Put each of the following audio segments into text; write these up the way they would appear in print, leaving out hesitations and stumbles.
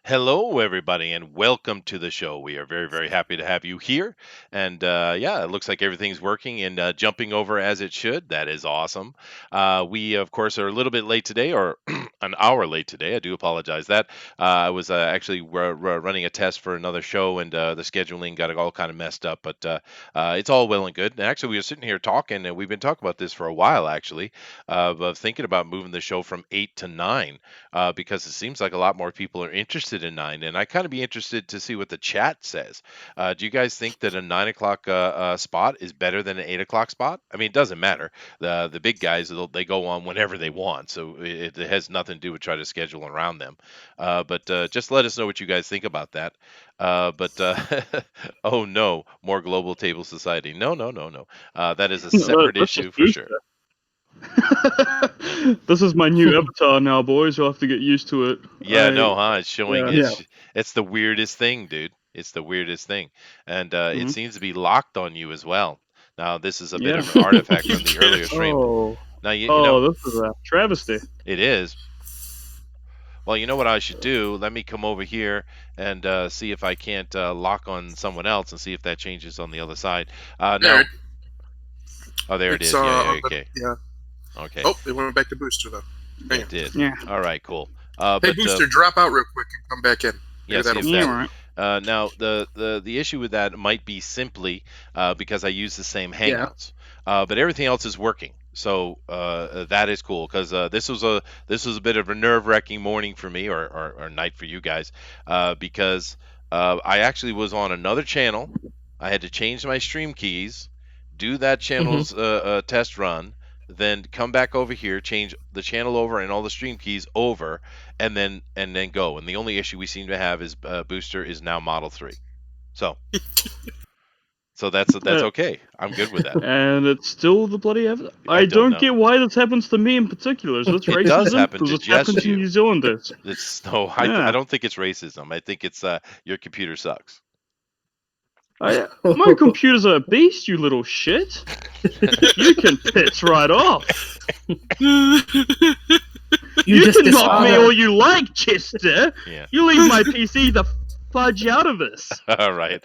Hello, everybody, and welcome to the show. We are very, very happy to have you here. And yeah, it looks like everything's working and jumping over as it should. That is awesome. We, of course, are a little bit late today, or an hour late today. I do apologize that. I was actually running a test for another show, and the scheduling got all kind of messed up, but it's all well and good. And actually, we were sitting here talking, and we've been talking about this for a while, actually, of thinking about moving the show from 8 to 9 because it seems like a lot more people are interested in 9, and I kind of be interested to see what the chat says. Do you guys think that a 9 o'clock spot is better than an 8 o'clock spot? I mean, it doesn't matter. The big guys they go on whenever they want, so it has nothing to do with trying to schedule around them. But just let us know what you guys think about that. But oh no, more global table society. No, no, no, no. That is a separate That's just issue for sure. Booster. Yeah. This is my new avatar now, boys. You'll have to get used to it. Yeah, no, huh? It's showing Yeah. Yeah. it's the weirdest thing, dude. It's the weirdest thing. And it Mhm. seems to be locked on you as well. Now, this is a bit Yeah. of an artifact from the earlier stream. Oh. Now, you know, Oh, this is a travesty. it is. Well, you know what I should do? Let me come over here and see if I can't lock on someone else and see if that changes on the other side. There Now, it- oh, there it it's is. Yeah, on the, okay. yeah. Okay. Oh, it went back to Booster though. Hang It on. did. Yeah. All right, cool. Hey But Booster, drop out real quick and come back in. yeah, Maybe see that'll if fix that. Yeah, right. Now, the issue with that might be simply because I use the same Yeah. Hangouts, but everything else is working. So that is cool because this was a bit of a nerve-wracking morning for me, or night for you guys, because I actually was on another channel. I had to change my stream keys, do that channel's test run, then come back over here, change the channel over and all the stream keys over, and then go. And the only issue we seem to have is Booster is now Model 3. So that's okay. I'm good with that. And it's still the bloody avatar. I I don't don't know. get why this happens to me in particular. Is this It racism? does happen to Does it just happen to you. New Zealanders? It's no, I Yeah. don't think it's racism. I think it's your computer sucks. My computer's a beast, you little shit. You can piss right off. You just can knock me dishonor- all you like, Chester. Yeah. You leave my PC the fudge out of this. All right.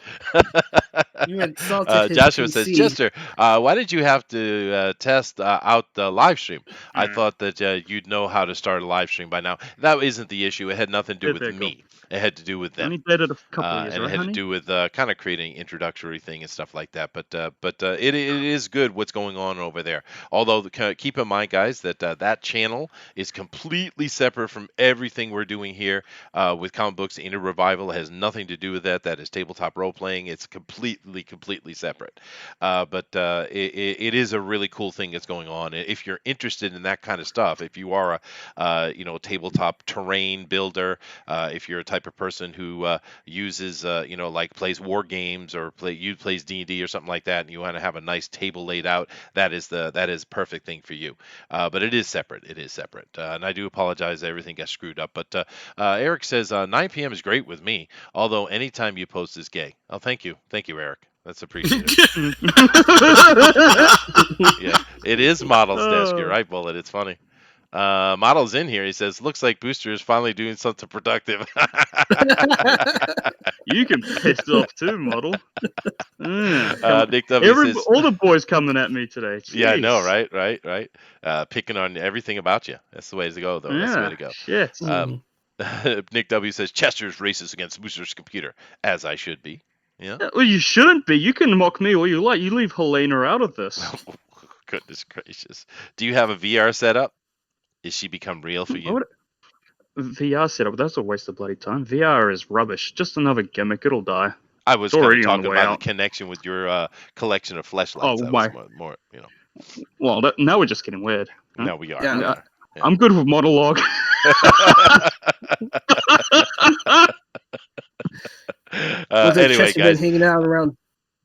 You insulted his Joshua PC. says, Chester, why did you have to test out the live stream? I thought that you'd know how to start a live stream by now. That isn't the issue. It had nothing to do There with you go. me. It had to do with them. Only dated a couple of years, And right, it had honey? to do with kind of creating an introductory thing and stuff like that. But it is good what's going on over there. Although keep in mind, guys, that that channel is completely separate from everything we're doing here with comic books. Inner Revival has nothing to do with that. That is tabletop role playing. It's completely separate. But it is a really cool thing that's going on. If you're interested in that kind of stuff, if you are a tabletop terrain builder, if you're a type of person who uses like plays war games or plays D&D or something like that, and you want to have a nice table laid out, that is perfect thing for you. But it is separate. And I do apologize that everything got screwed up. But Eric says 9 p.m. is great with me, although anytime you post is gay. Oh, thank you, Eric. That's appreciated. Yeah, it is Model's desk. You're right, Bullet. It's funny. Model's in here. He says, "Looks like Booster is finally doing something productive." You can piss off too, model. Nick W says, All the boys coming at me today. "Yeah, I know, Jeez. right. Picking on everything about you. That's the way to go, though. That's the way to go." Shit. Nick W says, "Chester's racist against Booster's computer, as I should be." Yeah. Well, you shouldn't be. You can mock me all you like. You leave Helena out of this. Goodness gracious. Do you have a VR setup? Is she become real for you? VR setup, that's a waste of bloody time. VR is rubbish. Just another gimmick. It'll die. I was It's kind already of on talking the way about out. the connection with your collection of fleshlights. Oh, I my. was more, Well, now we're just getting weird. Huh? No, we are. Yeah. We are. Yeah. I'm good with monologue. Anyway, Chester guys. been hanging out around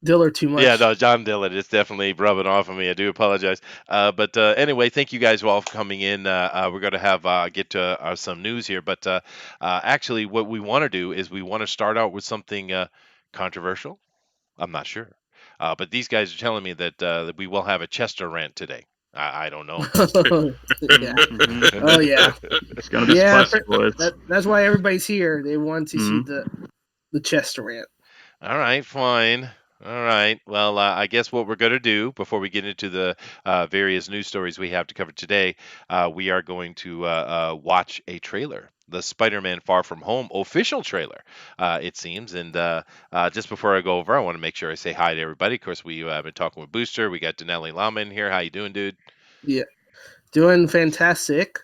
Diller too much. Yeah, no, John Dillon is definitely rubbing off on me. I do apologize. But anyway, thank you guys all for coming in. We're going to have get to some news here. But actually, what we want to do is we want to start out with something controversial. I'm not sure. But these guys are telling me that we will have a Chester rant today. I don't know. Yeah. Mhm. Oh yeah. It's gonna be Yeah. spicy, boys. That's why everybody's here. They want to see Mhm. the Chester rant. All right, fine. All right. Well, I guess what we're going to do before we get into the various news stories we have to cover today, we are going to watch a trailer, the Spider-Man Far From Home official trailer, it seems. And just before I go over, I want to make sure I say hi to everybody. Of course, we have been talking with Booster. We got Dinale Lama in here. How you doing, dude? Yeah. Doing fantastic.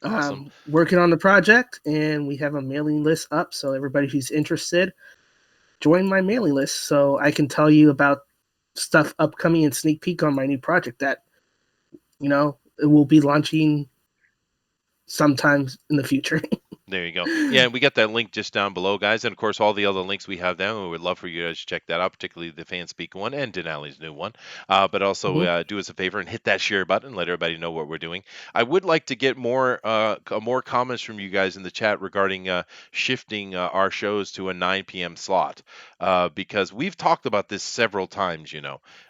Awesome. Working on the project, and we have a mailing list up. So everybody who's interested, join my mailing list so I can tell you about stuff upcoming and sneak peek on my new project that it will be launching sometimes in the future. There you go. Yeah, and we got that link just down below, guys. And of course, all the other links we have down, we would love for you guys to check that out, particularly the Fan Speak one and Denali's new one. But also do us a favor and hit that share button, let everybody know what we're doing. I would like to get more comments from you guys in the chat regarding shifting our shows to a 9 p.m. slot, because we've talked about this several times,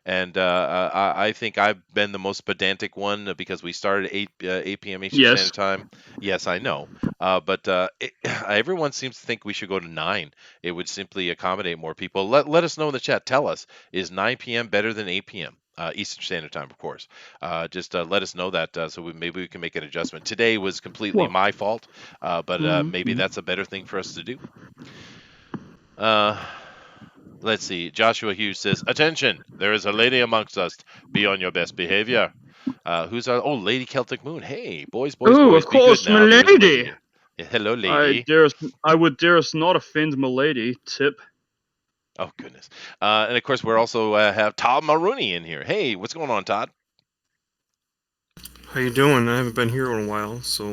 and I think I've been the most pedantic one because we started 8 p.m. Eastern Yes. Standard Time. Yes, I know. But everyone seems to think we should go to 9. It would simply accommodate more people. Let us know in the chat. Tell us, is 9 p.m. better than 8 p.m. Eastern Standard Time, of course. Just let us know that so maybe we can make an adjustment. Today was completely Well, my fault, but maybe mhm. that's a better thing for us to do. Let's see. Joshua Hughes says, "Attention! There is a lady amongst us. Be on your best behavior." Who's our? Oh, Lady Celtic Moon. Hey, boys, Ooh, boys, of be good course, now. There's a lady milady. here. Yeah, hello, I lady. would dare us not offend milady. Tip. Oh goodness. And of course, we're also have Todd Maroney in here. Hey, what's going on, Todd? How you doing? I haven't been here in a while, so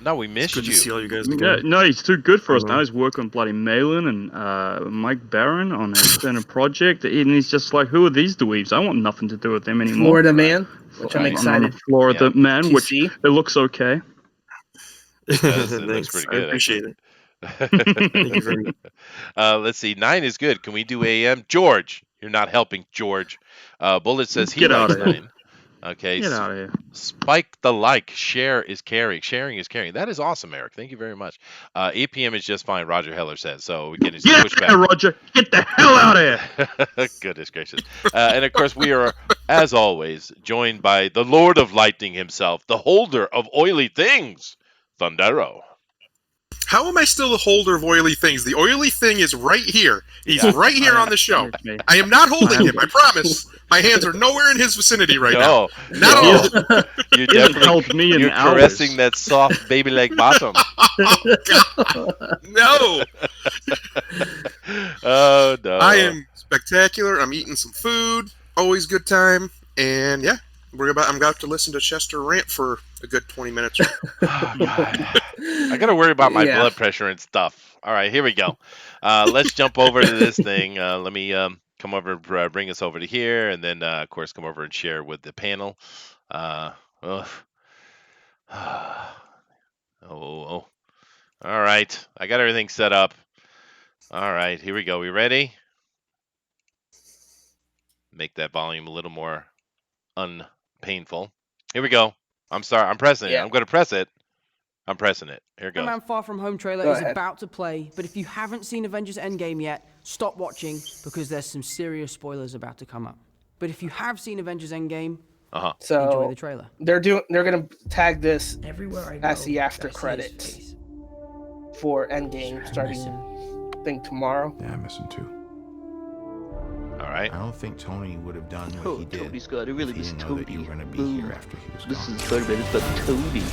No, we it's missed good to you. see all you guys Yeah, again. no, he's too good for us I now. know. He's working on bloody Malin and Mike Barron on a certain project, and he's just like, who are these dweebs? I want nothing to do with them anymore. Florida Man, which I'm Right. excited Florida man, to which see. it looks okay. It does. It looks Thanks. pretty I good, appreciate actually. it. Thank you very much. Let's see. 9 is good. Can we do AM? George, you're not helping, George. Bullet says he Get likes outta here. 9. Okay. Get out of here. Spike the like. Share is caring. Sharing is caring. That is awesome, Eric. Thank you very much. 8 p.m. is just fine, Roger Heller says. So we're getting some Get pushback. out, Roger. Get the hell out of here. Goodness gracious. And of course, we are, as always, joined by the Lord of Lightning himself, the holder of oily things, Thundero. How am I still the holder of oily things? The oily thing is right here. He's Yeah. right here on the show. Okay. I am not holding him. I promise. My hands are nowhere in his vicinity right now. No, Not He at all. hasn't- you he hasn't definitely, held me in you're hours. caressing that soft baby leg bottom. No. Oh, no. I am spectacular. I'm eating some food. Always good time. And yeah, I'm about to listen to Chester rant for a good 20 minutes. Oh, God. I got to worry about my Yeah. blood pressure and stuff. All right, here we go. Let's jump over to this thing. Let me come over and bring us over to here, and then, of course, come over and share with the panel. Ugh. Oh. All right. I got everything set up. All right, here we go. We ready? Make that volume a little more unpainful. Here we go. I'm sorry. I'm pressing it. Yeah. I'm going to press it. I'm pressing it. Here it goes. Spider-Man Far From Home trailer Go is ahead. about to play, but if you haven't seen Avengers Endgame yet, stop watching because there's some serious spoilers about to come up. But if you have seen Avengers Endgame, Uh-huh. enjoy So the trailer. they're gonna tag this Everywhere I as go, the after I see his credits face. for Endgame starting, I think, tomorrow. Yeah, I miss him too. All right. I don't think Tony would have done what Oh, he did Tony Scott, I really if he miss didn't know that you Tony. were going to be Ooh. here after he was This gone. is Spider-Man, it's about Tony.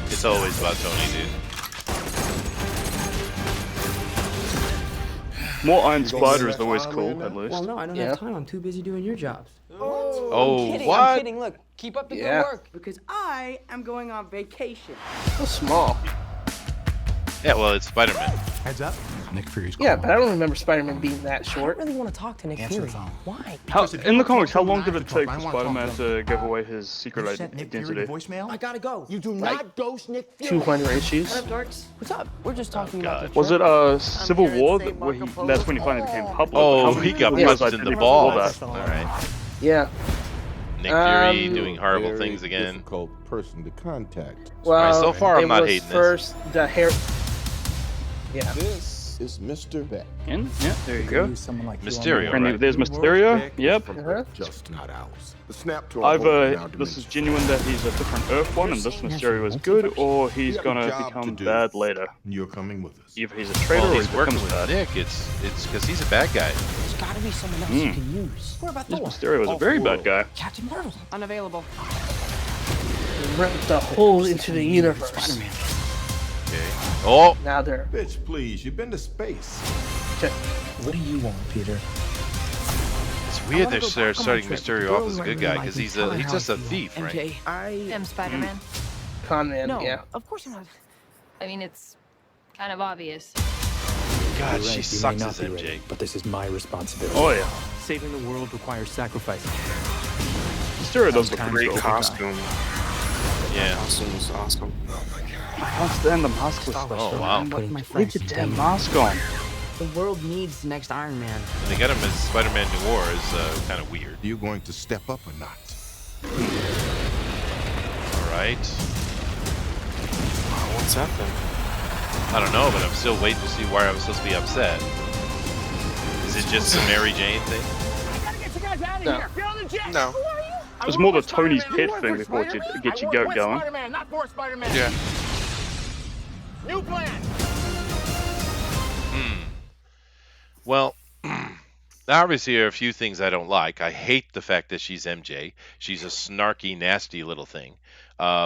It's always about Tony, dude. More Iron Spider is always cool, at least. Well, no, I don't Yeah. have time. I'm too busy doing your jobs. Oh, I'm kidding. what? I'm kidding. Look, keep up the Yeah. good work because I am going on vacation. So small. Yeah, well, it's Spider-Man. Heads up, Nick Fury's Yeah, calling. but I don't remember Spider-Man being that I short. don't really want to talk to Nick Answer Fury. the phone. Why? In the comics, how long did it Talk, take I for wanna talk Spider-Man to to give away his secret You sent Nick Fury identity? the voicemail? I gotta go. You do Like, not ghost Nick Fury. 200 issues. What up, dorks? What's up? We're just talking about God. the Was it trip. Civil War where that's when he finally became public? How Oh, many he got people had punched in the identity before balls. that? All right. Yeah. Nick Fury Um, doing You're a horrible very things again. difficult person to contact. well, so far I'm it not was hating this. first the hair. Yeah. This is Mr. Beck. Yeah, there you Could go. use someone like you on Mysterio, my And right? there's Your worst Mysterio. Beck is Yep. from Uh-huh. Earth, just not ours. The snap to our Either now this is dimension. genuine that he's a different Earth one, and this Mysterio is good, or he's We have a gonna job to become do. bad later. You're coming with us. Either he's a traitor Well, or he's he working becomes with bad. Nick. It's because he's a bad guy. There's gotta be someone else you can use. What about This Thor? Mysterio is a very bad guy. Captain Marvel. Unavailable. Ripped the hole into the universe. Spider-Man. Okay. Oh, Now they're Bitch, please, you've been to space. What do you want, Peter? it's weird they're wanna go back on my starting trip. Mysterio The off girl as a let good me guy know because I he's can tell her he's how just I a feel. thief, right? MJ, I am Spider-Man. con man. No, Yeah. of course I'm not. I mean, it's kind of obvious. God, You're she right, you sucks may as not be MJ. ready, but this is my responsibility. Oh yeah. Saving the world requires sacrifice. Mysterio does look Sometimes pretty you cool. overtime. Yeah. Costume is awesome. I can't stand the maskless stuff. Oh, wow. man. Putting my Leave friends the in damn danger. mask on. The world needs the next Iron Man. And they got him as Spider-Man Noir is kind of weird. Are you going to step up or not? All right. What's happening? I don't know, but I'm still waiting to see why I'm supposed to be upset. Is it just the Mary Jane thing? No. No. It was more the Tony's pit thing before it get your goat going. Yeah. Well, obviously there are a few things I don't like. I hate the fact that she's MJ. She's a snarky, nasty little thing,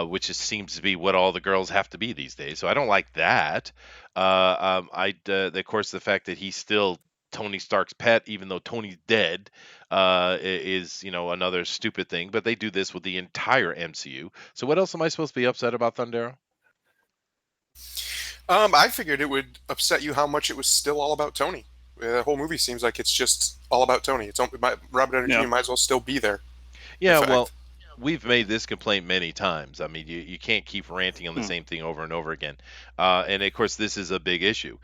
which just seems to be what all the girls have to be these days. So I don't like that. Of course, the fact that he's still Tony Stark's pet, even though Tony's dead, is another stupid thing. But they do this with the entire MCU. So what else am I supposed to be upset about, Thundero? I figured it would upset you how much it was still all about Tony. The whole movie seems like it's just all about Tony. Robert Downey Jr. might as well still be there. Yeah, fact. well, we've made this complaint many times. I mean, you can't keep ranting on the same thing over and over again. And of course, this is a big issue.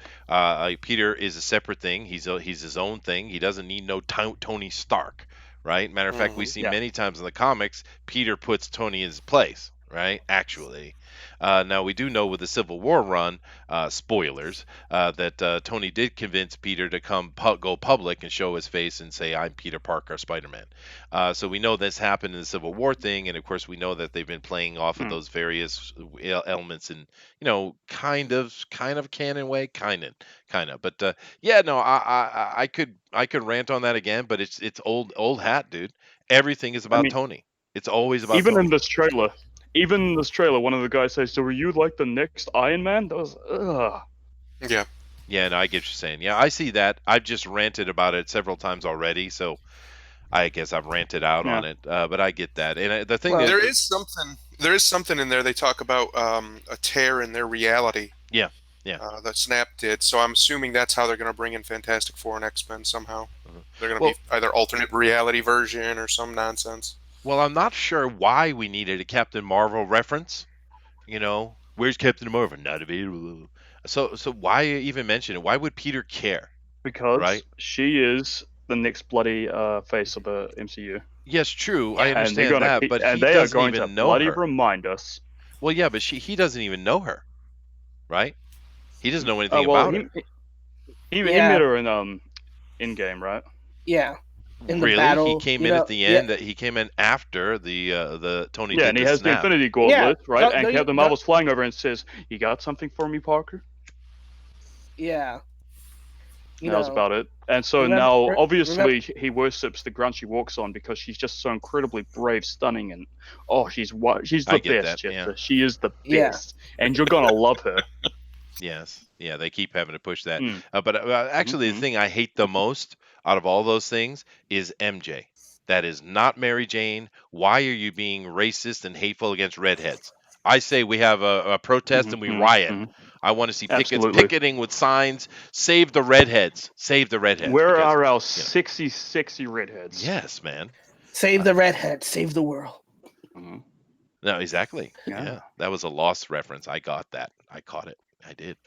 Peter is a separate thing. He's his own thing. He doesn't need no Tony Stark, right? Matter of fact, we see many times in the comics, Peter puts Tony in his place, right? Actually. Now, we do know with the Civil War run, spoilers, that Tony did convince Peter to go public and show his face and say, I'm Peter Parker, Spider-Man. So we know this happened in the Civil War thing, and of course we know that they've been playing off of those various elements in, kind of canon way, kind of. But yeah, no, I could rant on that again, but it's old hat, dude. Everything is about Tony. It's always about even Tony. in this trailer, one of the guys says, "So are you like the next Iron Man?" That was Yeah. Yeah, no, I get what you're saying. Yeah, I see that. I've just ranted about it several times already, so I guess I've ranted out on it. But I get that. And the thing there is something in there. They talk about a tear in their reality. Yeah. That Snap did. So I'm assuming that's how they're going to bring in Fantastic Four and X-Men somehow. They're going to be either alternate reality version or some nonsense. Well, I'm not sure why we needed a Captain Marvel reference. Where's Captain Marvel? Not available. So why even mention it? Why would Peter care? because she is the next bloody face of the MCU. Yes, true. I And understand that, but he they are doesn't going to even know bloody her. remind us. Well, yeah, but he doesn't even know her, right? He doesn't know anything about her. He met her in game, right? Yeah. In the Really? battle, He came in at the end. He came in after the Tony. Yeah, did and he the has snap. the Infinity Gauntlet, right? And no, Captain Marvel's flying over and says, "You got something for me, Parker?" Yeah. That was about it. And so now, obviously, he worships the ground she walks on because she's just so incredibly brave, stunning, and she's the best, Jessica. Yeah. She is the best, and you're gonna love her. Yes. Yeah, they keep having to push that. But actually, the thing I hate the most out of all those things is MJ. That is not Mary Jane. Why are you being racist and hateful against redheads? I say we have a protest and we riot. I want to see pickets picketing with signs. Save the redheads. Save the redheads. Where are our sexy, sexy redheads? Yes, man. Save the redheads. Save the world. No, exactly. Yeah. That was a Lost reference. I got that. I caught it. I did.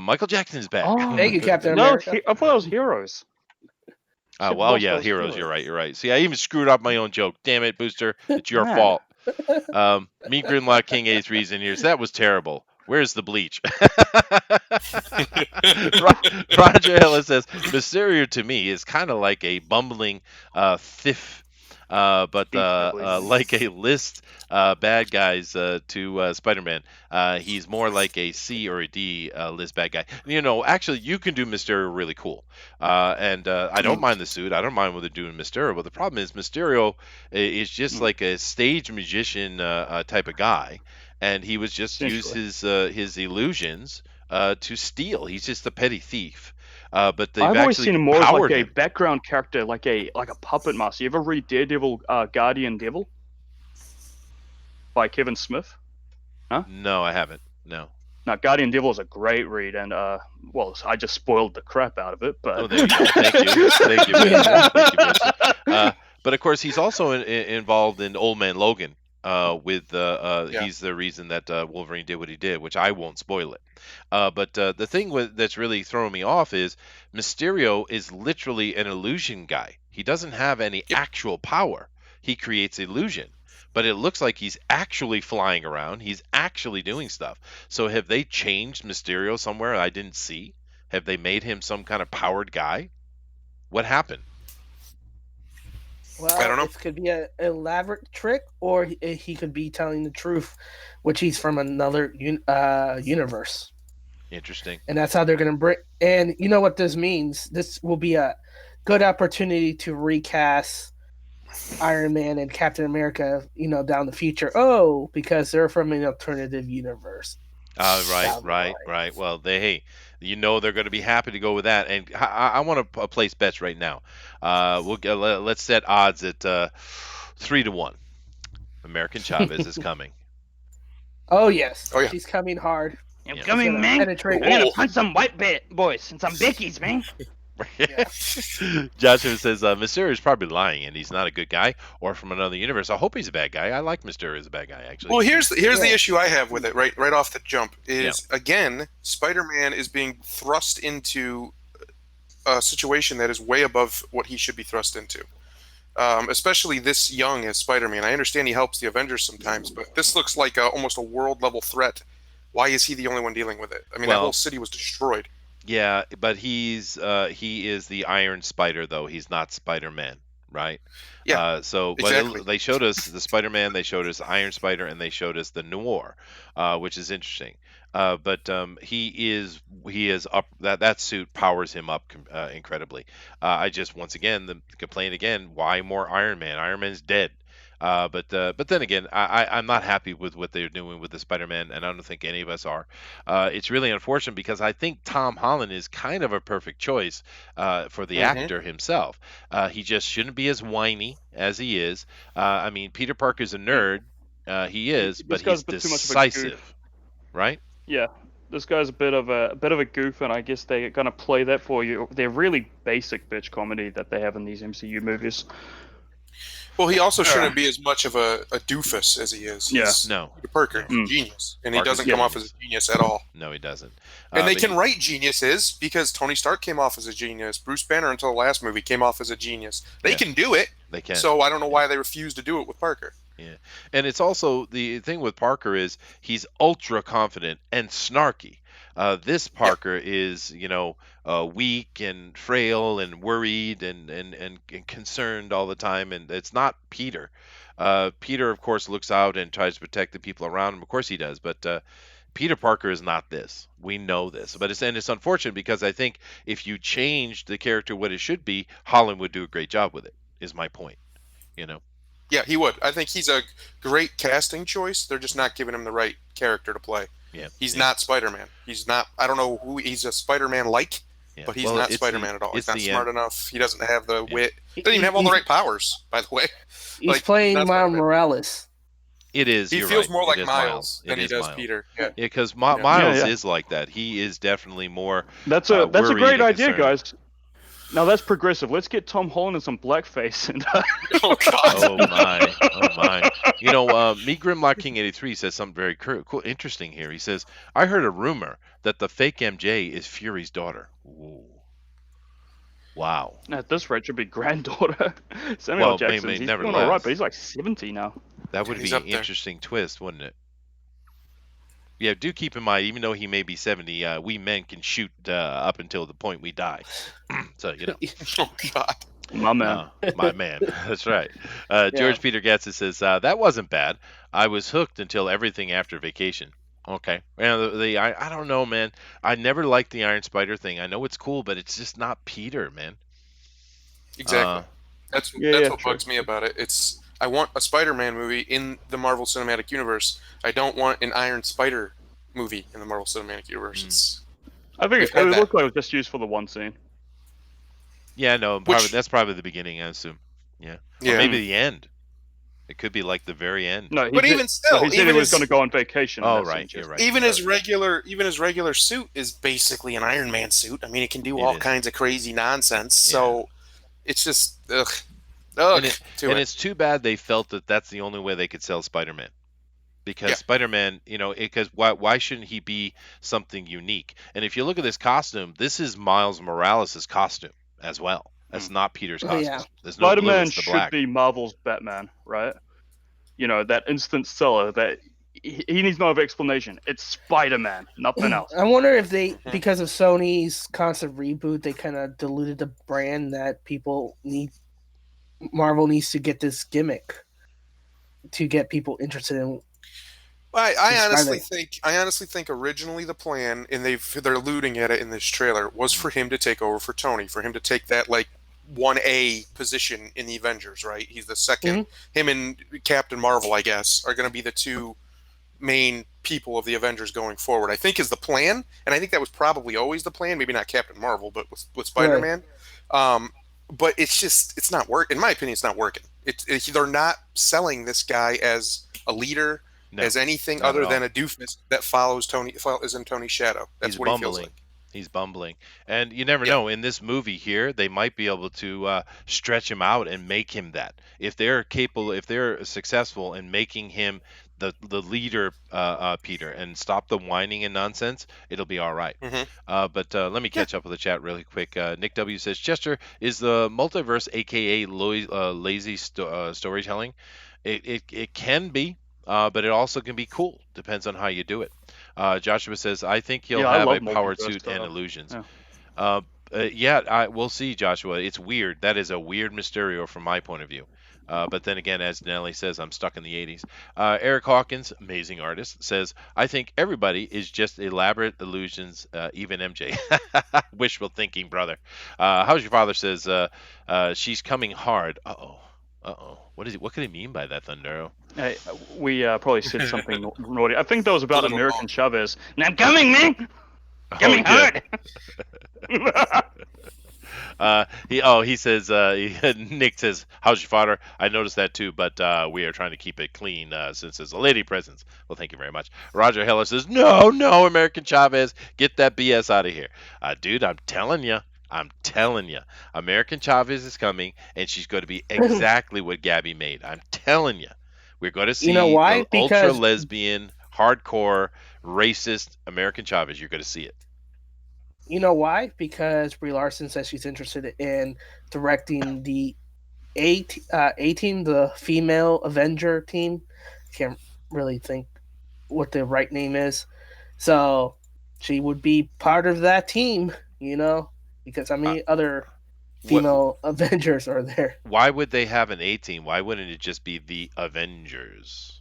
Michael Jackson is back. Thank you, Captain No, America. I thought it was Heroes. Well, yeah, heroes. You're right. You're right. See, I even screwed up my own joke. Damn it, Booster. It's your Man. fault. Meet Grimlock King 83 is in here. So that was terrible. Where's the bleach? Roger Ellis says Mysterio to me is kind of like a bumbling thief, but Thief, I believe. like a list bad guys to Spider-Man. He's more like a C or a D list bad guy. You know, actually, you can do Mysterio really cool, and I don't mind the suit. I don't mind what they're doing Mysterio, but the problem is Mysterio is just like a stage magician type of guy, and he was just use his illusions to steal. He's just a petty thief. But they've I've always actually seen him more as like a him. background character, like a puppet master. You ever read Daredevil, Guardian Devil by Kevin Smith? Huh? No, I haven't. No. Now, Guardian Devil is a great read, and well, I just spoiled the crap out of it. But oh, there you go. Thank you, thank you, Vincent. Thank you, Vincent. But of course, he's also involved in Old Man Logan. He's the reason that Wolverine did what he did, which I won't spoil it. But the thing that's really throwing me off is Mysterio is literally an illusion guy. He doesn't have any actual power. He creates illusion. But it looks like he's actually flying around. He's actually doing stuff. So have they changed Mysterio somewhere I didn't see? Have they made him some kind of powered guy? What happened? Well, I don't know. It could be an elaborate trick, or he could be telling the truth, which he's from another universe. Interesting. And that's how they're going to bring. And you know what this means? This will be a good opportunity to recast Iron Man and Captain America, down the future. Oh, because they're from an alternative universe. Right. Well, they're going to be happy to go with that. And I want to place bets right now. Let's set odds at 3-1. American Chavez is coming. Oh yes. Oh yeah. She's coming hard. I'm coming, man. Penetrate. I'm gonna punch some white boys and some bickies, man. Joshua says Mysterio is probably lying and he's not a good guy or from another universe. I hope he's a bad guy. I like Mysterio as a bad guy, actually. Well, here's the issue I have with it right off the jump is again, Spider-Man is being thrust into a situation that is way above what he should be thrust into. Especially this young as Spider-Man. I understand he helps the Avengers sometimes, but this looks like almost a world-level threat. Why is he the only one dealing with it? I mean, that whole city was destroyed. Yeah, but he is the Iron Spider, though. He's not Spider-Man, right? Yeah. Exactly. They showed us the Spider-Man, they showed us Iron Spider, and they showed us the Noir, which is interesting. But he is up. That suit powers him up incredibly. I just once again the complaint again. Why more Iron Man? Iron Man's dead. But then again, I'm not happy with what they're doing with the Spider-Man, and I don't think any of us are. It's really unfortunate because I think Tom Holland is kind of a perfect choice for the actor himself. He just shouldn't be as whiny as he is. I mean, Peter Parker's a nerd. He is, but he's decisive, right? Yeah. This guy's a bit of a goof, and I guess they're gonna play that for you. They're really basic bitch comedy that they have in these MCU movies. Well, he also shouldn't be as much of a doofus as he is. He's Peter Parker, genius, and he doesn't come off as a genius at all. No, he doesn't. And they can write geniuses because Tony Stark came off as a genius. Bruce Banner, until the last movie, came off as a genius. They can do it. They can. So I don't know why they refuse to do it with Parker. Yeah, and it's also the thing with Parker is he's ultra confident and snarky. This Parker is, weak and frail and worried and concerned all the time, and it's not Peter. Peter, of course, looks out and tries to protect the people around him. Of course he does, but Peter Parker is not this. We know this, but it's unfortunate because I think if you change the character what it should be, Holland would do a great job with it. Is my point, Yeah, he would. I think he's a great casting choice. They're just not giving him the right character to play. Yeah, he's not Spider-Man. He's not. I don't know who he's a Spider-Man-like, but he's not Spider-Man at all. He's not smart enough. He doesn't have the wit. He doesn't even have all the right powers, by the way. He's playing Miles Morales. It is. He feels more like Miles than he does Peter. Yeah, because Miles is like that. He is definitely more. That's a great idea, guys. Now that's progressive. Let's get Tom Holland in some blackface. And oh God! Oh my! Meet Grimlock King 83 says something very cool, interesting here. He says, "I heard a rumor that the fake MJ is Fury's daughter." Ooh. Wow. At this rate, should be granddaughter. Samuel Well, Jackson's, he's doing all right, but nevertheless, he's like 70 now. that would He's be an up there. interesting twist, wouldn't it? Yeah, do keep in mind, even though he may be 70, we men can shoot up until the point we die. So, you know. Oh God. My man. My man. That's right. Yeah. George Peter Gatson says, that wasn't bad. I was hooked until everything after vacation. Okay. And I don't know, man. I never liked the Iron Spider thing. I know it's cool, but it's just not Peter, man. Exactly. That's what true. bugs me about it. I want a Spider-Man movie in the Marvel Cinematic Universe. I don't want an Iron Spider movie in the Marvel Cinematic Universe. I think it looked like it was just used for the one scene. Yeah, no, that's probably the beginning, I assume. Yeah. Or maybe the end. It could be like the very end. No, but even still, he said he was going to go on vacation. Oh, right, you're right. Even his regular suit is basically an Iron Man suit. I mean, it can do all kinds of crazy nonsense. So it's just ugh. And it's too bad they felt that that's the only way they could sell Spider-Man. Because Spider-Man, because why shouldn't he be something unique? And if you look at this costume, this is Miles Morales' costume as well. That's not Peter's costume. Yeah. There's no Spider-Man blue, it's the should black. be Marvel's Batman, right? That instant seller that he needs no other explanation. It's Spider-Man, nothing else. I wonder if they, because of Sony's constant reboot, they kind of diluted the brand that Marvel needs to get this gimmick to get people interested in. I honestly think originally the plan, and they're alluding at it in this trailer, was for him to take over for Tony, for him to take that like 1A position in the Avengers, right? He's the second. Him and Captain Marvel, I guess, are going to be the two main people of the Avengers going forward. I think is the plan, and I think that was probably always the plan. Maybe not Captain Marvel, but with Spider-Man. Right. But it's not working. In my opinion, it's not working. They're not selling this guy as a leader. As anything other than a doofus that is in Tony's shadow. That's what he feels like. He's bumbling. And you never know. In this movie here, they might be able to stretch him out and make him that. If they're successful in making him the leader, Peter, and stop the whining and nonsense, it'll be all right. But let me catch up with the chat really quick. Nick W. says, Chester, is the multiverse a.k.a. lazy storytelling? It can be. But it also can be cool. Depends on how you do it. Joshua says, I think he'll have a powered suit and illusions. We'll see, Joshua. It's weird. That is a weird Mysterio from my point of view. But then again, as Dinale says, I'm stuck in the 80s. Eric Hawkins, amazing artist, says, I think everybody is just elaborate illusions, even MJ. Wishful thinking, brother. How's your father says, she's coming hard. Uh-oh. What could he mean by that, Thundero? Hey, we probably said something naughty. I think that was about American Chavez. And I'm coming, man! Coming hard! He says, Nick says, how's your father? I noticed that too, but we are trying to keep it clean since there's a lady presence. Well, thank you very much. Roger Heller says, no, American Chavez, get that BS out of here. Dude, I'm telling you, American Chavez is coming, and she's going to be exactly what Gabby made. I'm telling you. We're going to see the ultra-lesbian, hardcore, racist American Chavez. You're going to see it. You know why? Because Brie Larson says she's interested in directing the A-Team, the female Avenger team. Can't really think what the right name is. So she would be part of that team, because how many other female Avengers are there? Why would they have an A-Team? Why wouldn't it just be the Avengers?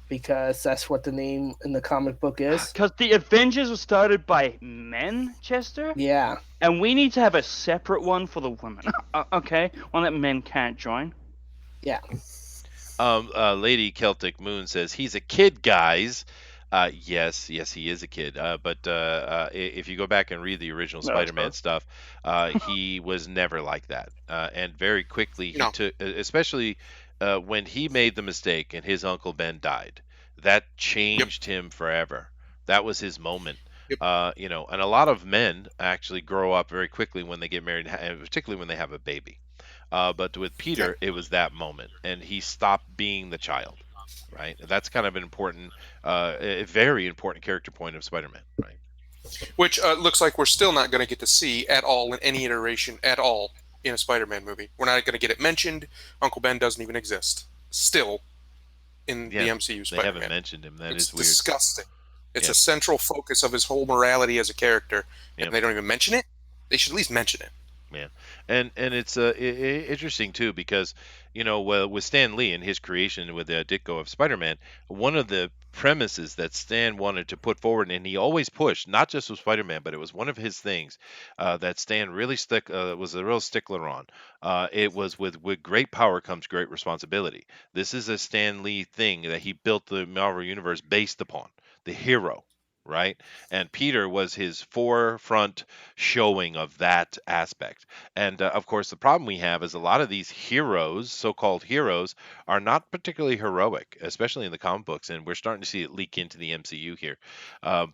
Because that's what the name in the comic book is. Because the Avengers were started by men, Chester? Yeah. And we need to have a separate one for the women. Okay? One that men can't join. Yeah. Lady Celtic Moon says, he's a kid, guys. Yes, he is a kid. But if you go back and read the original Spider-Man stuff, he was never like that. And very quickly, he took, especially when he made the mistake and his Uncle Ben died, that changed him forever. That was his moment. And a lot of men actually grow up very quickly when they get married, and particularly when they have a baby. But with Peter, it was that moment, and he stopped being the child. Right, that's kind of an important, a very important character point of Spider-Man. Right. which looks like we're still not going to get to see at all in any iteration at all in a Spider-Man movie. We're not going to get it mentioned. Uncle Ben doesn't even exist still in the MCU They haven't Spider-Man. mentioned him. That It's is weird. disgusting. It's Yep. a central focus of his whole morality as a character, and Yep. they don't even mention it. They should at least mention it. Yeah, and it's interesting too because with Stan Lee and his creation with the Ditko of Spider-Man, one of the premises that Stan wanted to put forward, and he always pushed, not just with Spider-Man, but it was one of his things that Stan really was a real stickler on. It was with great power comes great responsibility. This is a Stan Lee thing that he built the Marvel Universe based upon the hero. Right, and Peter was his forefront showing of that aspect. And of course, the problem we have is a lot of these heroes, so-called heroes, are not particularly heroic, especially in the comic books. And we're starting to see it leak into the MCU here. How's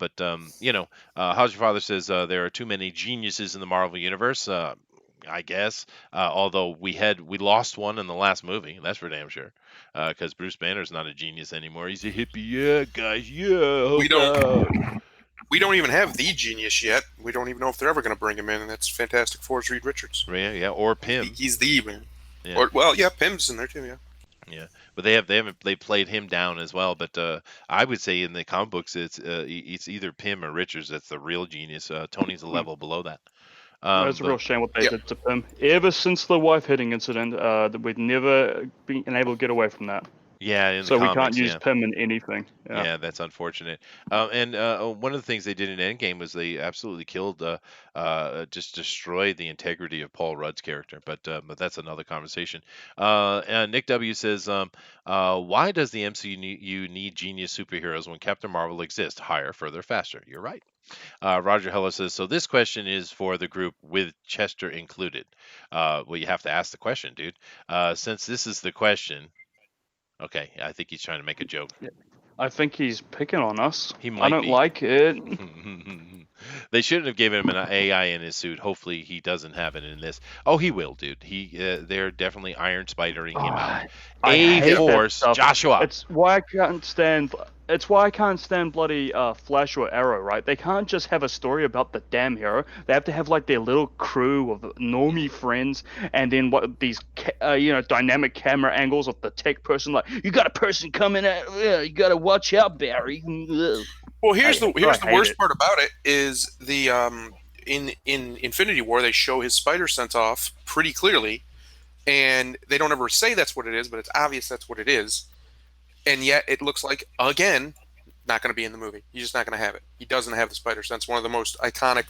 Your Father says there are too many geniuses in the Marvel universe. I guess, although we lost one in the last movie, that's for damn sure. Because Bruce Banner's not a genius anymore. He's a hippie, yeah, guys, yeah. We don't even have the genius yet. We don't even know if they're ever going to bring him in, and that's Fantastic Four's Reed Richards. Yeah, or Pym. He's the man. Yeah. Pym's in there too. Yeah. Yeah, but they played him down as well. But I would say in the comic books, it's either Pym or Richards that's the real genius. Tony's a level below that. It's a real shame what they did to Pym. Ever since the wife hitting incident, that we've never been able to get away from that. Yeah, in the so comics, we can't use Pym in anything. Yeah, that's unfortunate. And one of the things they did in Endgame was they absolutely killed, just destroyed the integrity of Paul Rudd's character. But that's another conversation. And Nick W says, why does the MCU need genius superheroes when Captain Marvel exists? Higher, further, faster. You're right. Roger Heller says, so this question is for the group with Chester included. Well, you have to ask the question, dude. Since this is the question, okay, I think he's trying to make a joke. Yeah. I think he's picking on us. He might I don't be. like it. They shouldn't have given him an AI in his suit. Hopefully, he doesn't have it in this. Oh, he will, dude. They're definitely Iron Spidering him out. A-Force, Joshua. It's why I can't stand. It's why I can't stand bloody Flash or Arrow. Right? They can't just have a story about the damn hero. They have to have like their little crew of normie friends, and then what these dynamic camera angles of the tech person. Like, you got a person coming at. You got to watch out, Barry. Well, here's the worst part about it is the in Infinity War they show his spider sense off pretty clearly, and they don't ever say that's what it is, but it's obvious that's what it is, and yet it looks like again not going to be in the movie. He's just not going to have it. He doesn't have the spider sense. One of the most iconic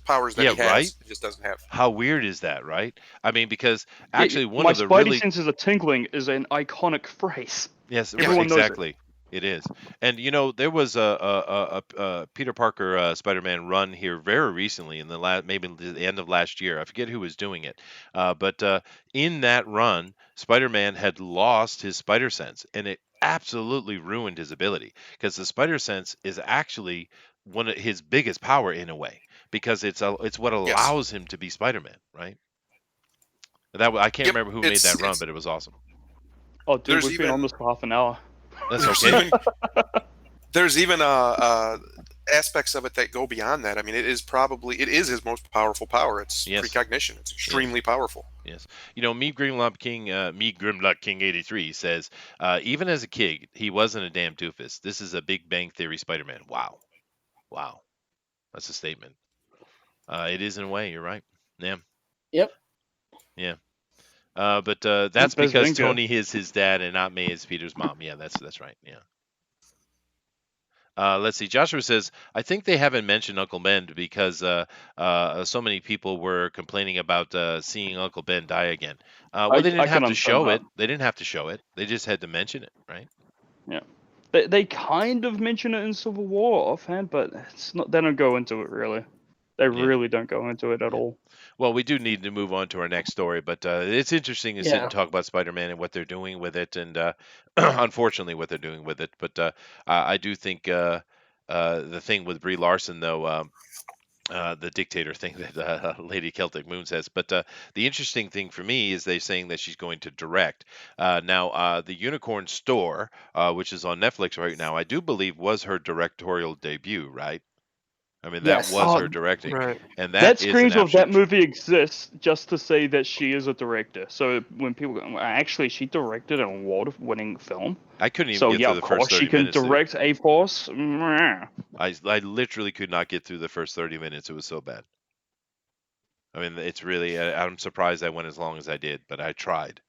powers that he has. Right? He just doesn't have. How weird is that, right? I mean, because actually one of the my really spidey senses are tingling is an iconic phrase. Yes, everyone exactly. knows It is. And there was a Peter Parker Spider-Man run here very recently in maybe the end of last year. I forget who was doing it. But in that run, Spider-Man had lost his spider sense, and it absolutely ruined his ability because the spider sense is actually one of his biggest power in a way because it's what allows him to be Spider-Man, right? I can't remember who made that run, but it was awesome. Oh, dude, we've been on this for half an hour. That's okay. There's even aspects of it that go beyond that. I mean, it is his most powerful power. It's precognition. It's extremely powerful. Yes. Me Grimlock King 83 says, even as a kid, he wasn't a damn doofus. This is a Big Bang Theory Spider-Man. Wow. That's a statement. It is in a way. You're right. Yeah. Yep. Yeah. But that's because Tony is his dad and not May is Peter's mom. Yeah, that's right. Yeah. Let's see. Joshua says, I think they haven't mentioned Uncle Ben because so many people were complaining about seeing Uncle Ben die again. They didn't have to show it. They didn't have to show it. They just had to mention it, right? Yeah. They kind of mention it in Civil War offhand, but it's not. They don't go into it really. They really don't go into it at all. Well, we do need to move on to our next story, but it's interesting to sit and talk about Spider-Man and what they're doing with it, and unfortunately, what they're doing with it. But I do think the thing with Brie Larson, though, the dictator thing that Lady Celtic Moon says. But the interesting thing for me is they're saying that she's going to direct. Now, the Unicorn Store, which is on Netflix right now, I do believe was her directorial debut, right? I mean, that Yes. was her directing, Right. and That that is an screams of that absolute. movie exists just to say that she is a director. So when people go, "Well, actually, she directed an award-winning film. I couldn't even So get yeah, through of the first course she 30 can minutes, dude. direct A Force." Mwah. I literally could not get through the first 30 minutes. It was so bad. I mean, it's really. I'm surprised I went as long as I did, but I tried.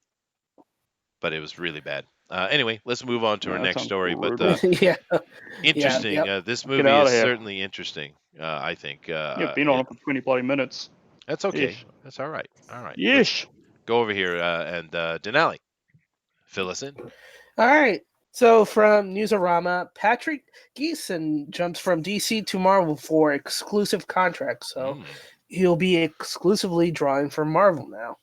But it was really bad. Anyway, let's move on to our That next sounds story. But brutal. Yeah. Yeah. interesting. Yep. This Get movie out is of here. certainly interesting. I think. You've been on it for 20 bloody minutes. That's okay. Yeesh. That's all right. All right. Let's Yeesh. go over here and Denali, fill us in. All right. So from Newsarama, Patrick Geeson jumps from DC to Marvel for exclusive contract. So Mm. he'll be exclusively drawing for Marvel now.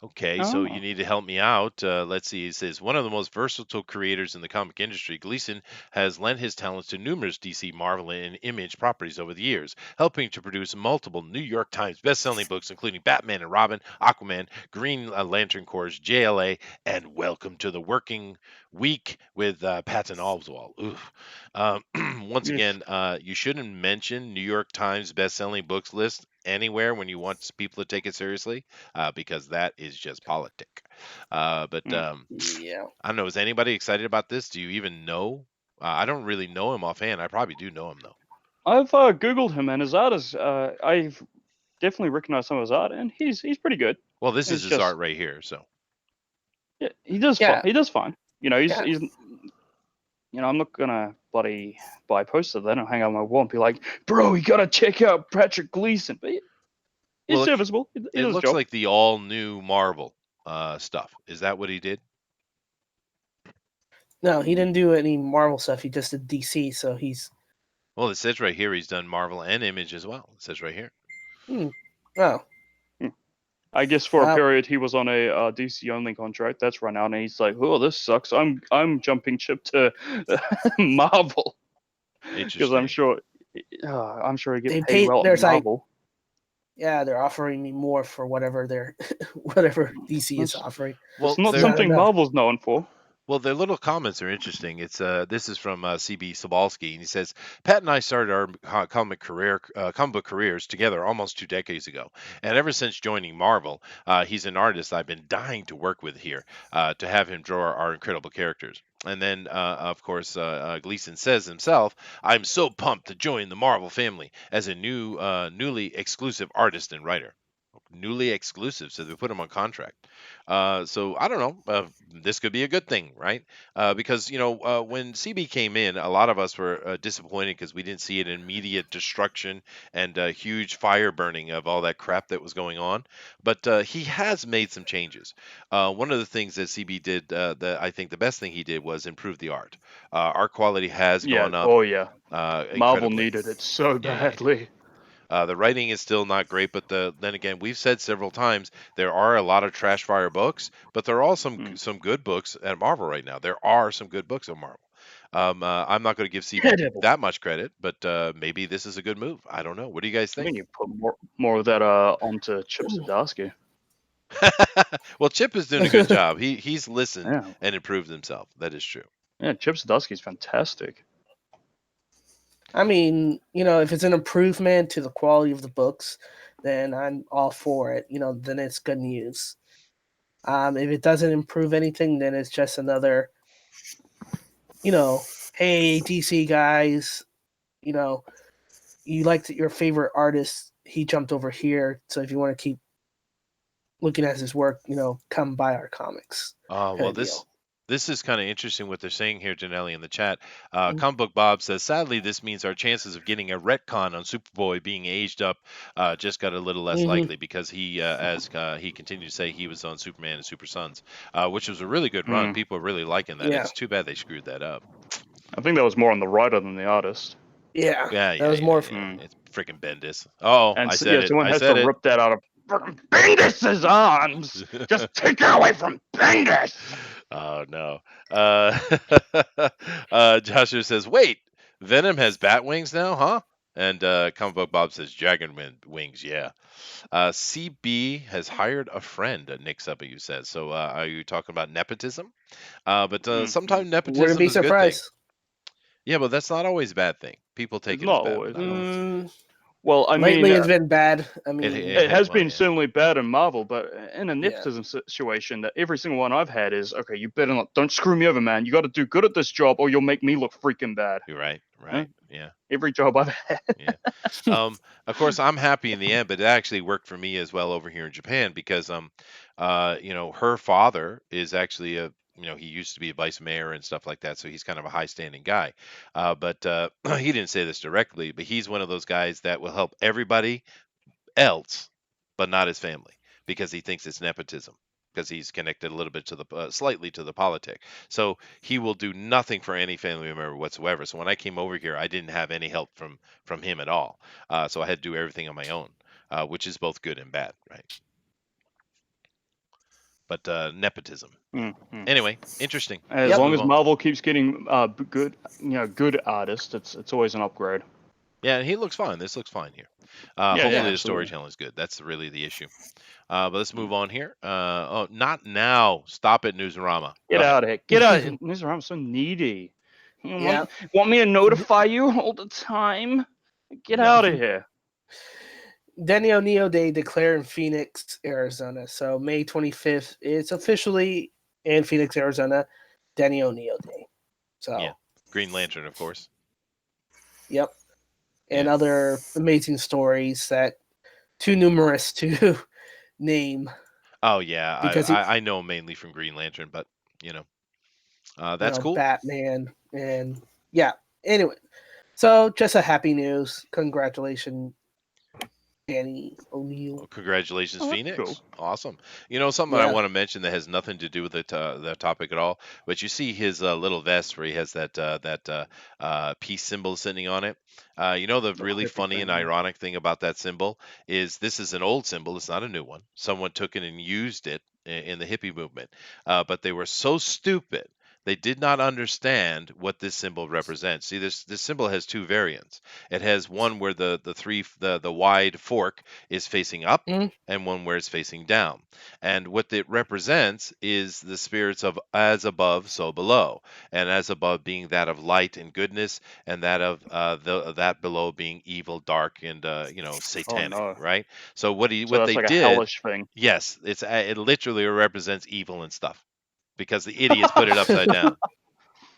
Okay, so you Oh. need to help me out. Let's see. It says one of the most versatile creators in the comic industry, Gleason has lent his talents to numerous DC, Marvel, and Image properties over the years, helping to produce multiple New York Times best-selling books, including Batman and Robin, Aquaman, Green Lantern Corps, JLA, and Welcome to the Working Week with Patton Oswalt. Oof. Once Yeesh. again, you shouldn't mention New York Times best-selling books list anywhere when you want people to take it seriously because that is just politic. But Mm. Yeah. I don't know. Is anybody excited about this? Do you even know? I don't really know him offhand. I probably do know him though. I've Googled him and his art is. I've definitely recognized some of his art, and he's pretty good. Well, this is It's his art just right here. So yeah, he does Yeah. he does fine. You know, Yeah. he's I'm not gonna bloody buy a poster then and hang on my wall and be like, bro, you gotta check out Patrick Gleason. But he's well, serviceable. He it does his looks job. like the all new Marvel stuff. Is that what he did? No, he didn't do any Marvel stuff. He just did DC. So he's. Well, it says right here he's done Marvel and Image as well. It says right here. Oh. I guess for a Well, period he was on a DC only contract. That's run out, and he's like, "Oh, this sucks. I'm jumping ship to Marvel because I'm Interesting. sure he they get paid paid. well at There's like, Marvel." yeah, they're offering me more for whatever they're, whatever DC is That's, offering. Well, that's not It's there. not something enough. Marvel's known for. Well, their little comments are interesting. It's this is from CB Sobalski, and he says Pat and I started our comic book careers together almost 2 decades ago, and ever since joining Marvel, he's an artist I've been dying to work with here, to have him draw our incredible characters. And then, of course, Gleason says himself, "I'm so pumped to join the Marvel family as a newly exclusive artist and writer." Newly exclusive, so they put him on contract. So I don't know. This could be a good thing, right? Because when CB came in, a lot of us were disappointed because we didn't see an immediate destruction and huge fire burning of all that crap that was going on. But he has made some changes. One of the things that CB did, that I think the best thing he did was improve the art. Art quality has Yeah. gone up Oh yeah. Marvel incredibly. needed it so Yeah, yeah. badly. The writing is still not great, but then again, we've said several times there are a lot of trash fire books, but there are also Mm. some good books at Marvel right now. There are some good books at Marvel. I'm not going to give CB Daredevil. that much credit, but maybe this is a good move. I don't know. What do you guys I think? think you put more of that onto Chip Zdarsky. Well, Chip is doing a good job. He's listened Yeah. and improved himself. That is true. Yeah, Chip Zdarsky's fantastic. I mean, if it's an improvement to the quality of the books, then I'm all for it. Then it's good news. If it doesn't improve anything, then it's just another, hey, DC guys, you liked your favorite artist, he jumped over here. So if you want to keep looking at his work, come buy our comics. Well, Kinda this is kind of interesting what they're saying here, Janelli, in the chat. Mhm. Comic Book Bob says, sadly, this means our chances of getting a retcon on Superboy being aged up just got a little less Mhm. likely because he, as he continued to say, he was on Superman and Super Sons, which was a really good run. People are really liking that. Yeah. It's too bad they screwed that up. I think that was more on the writer than the artist. Yeah, Yeah, that was more. It's freaking Bendis. Oh, And I said it. someone I has said to it. rip that out of Bendis's arms. Just take it away from Bendis. Oh no. Joshua says, "Wait, Venom has bat wings now, huh?" And Comic Book Bob says, "Dragon wings, yeah." CB has hired a friend. Nick W says. So, are you talking about nepotism? But sometimes Wouldn't nepotism be is a good thing. surprised. Yeah, but that's not always a bad thing. People take It's it as not bad, always. but I don't. Well, I mean, Lately, it's been bad. I mean, it has well, been certainly bad in Marvel, but in a Yeah. nepotism situation, that every single one I've had is okay. You better not, don't screw me over, man. You got to do good at this job, or you'll make me look freaking bad. You're right, Huh? right, yeah, Every job I've had. yeah. Of course, I'm happy in the end, but it actually worked for me as well over here in Japan because her father is actually he used to be a vice mayor and stuff like that, so he's kind of a high standing guy. But he didn't say this directly, but he's one of those guys that will help everybody else, but not his family, because he thinks it's nepotism. Because he's connected a little bit to the slightly to the politic, so he will do nothing for any family member whatsoever. So when I came over here, I didn't have any help from him at all. So I had to do everything on my own, which is both good and bad, right? But nepotism. Anyway, interesting. As Let's long move as on. Marvel keeps getting good artists, it's always an upgrade. Yeah, and he looks fine. This looks fine here. Yeah, Hopefully the absolutely. storytelling is good. That's really the issue. But let's move on here. Not now. Stop it, Newsarama. Get Go ahead. out of here. Get out. Newsarama's so needy. You Yeah. want me to notify you all the time? Get No. out of here. Denio Neo Day declared in Phoenix, Arizona. So May 25th, it's officially in Phoenix, Arizona, Denio Neo Day. So Yeah. Green Lantern, of course. Yep. And Yeah. other amazing stories that too numerous to name. Oh yeah, Because I know mainly from Green Lantern, but that's cool. Batman and yeah. Anyway, so just a happy news. Congratulations, Danny O'Neill. Well, congratulations, Oh, that's Phoenix. cool. Awesome. Something I Yeah. want to mention that has nothing to do with the topic at all, but you see his little vest where he has that peace symbol sitting on it. The really funny and ironic thing about that symbol is this is an old symbol. It's not a new one. Someone took it and used it in the hippie movement, but they were so stupid. They did not understand what this symbol represents. See, this symbol has two variants. It has one where the wide fork is facing up, and one where it's facing down. And what it represents is the spirits of as above, so below. And as above being that of light and goodness, and that of that below being evil, dark, and satanic, no. right? So what that's they like a did, hellish thing. yes, it literally represents evil and stuff because the idiots put it upside down,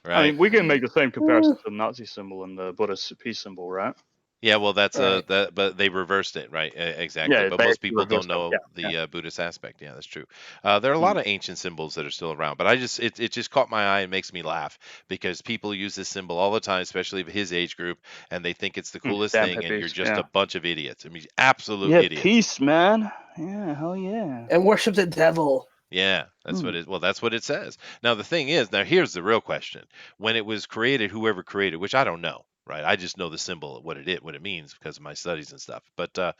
right? I mean, we can make the same comparison to the Nazi symbol and the Buddhist peace symbol, right? Yeah, well, that's Right. but they reversed it, right? Exactly. Yeah, But they most people don't reversed it, know yeah, the Buddhist aspect. Yeah, that's true. There are a lot of ancient symbols that are still around, but it just caught my eye and makes me laugh because people use this symbol all the time, especially of his age group, and they think it's the coolest damn thing, and you're hippies, just yeah. a bunch of idiots. I mean, absolute Yeah, idiots. peace, man. Yeah, hell yeah. And worship the devil. Yeah, that's what it. Well, that's what it says. Now the thing is, now here's the real question: when it was created, whoever created, which I don't know, right? I just know the symbol, what it means because of my studies and stuff. But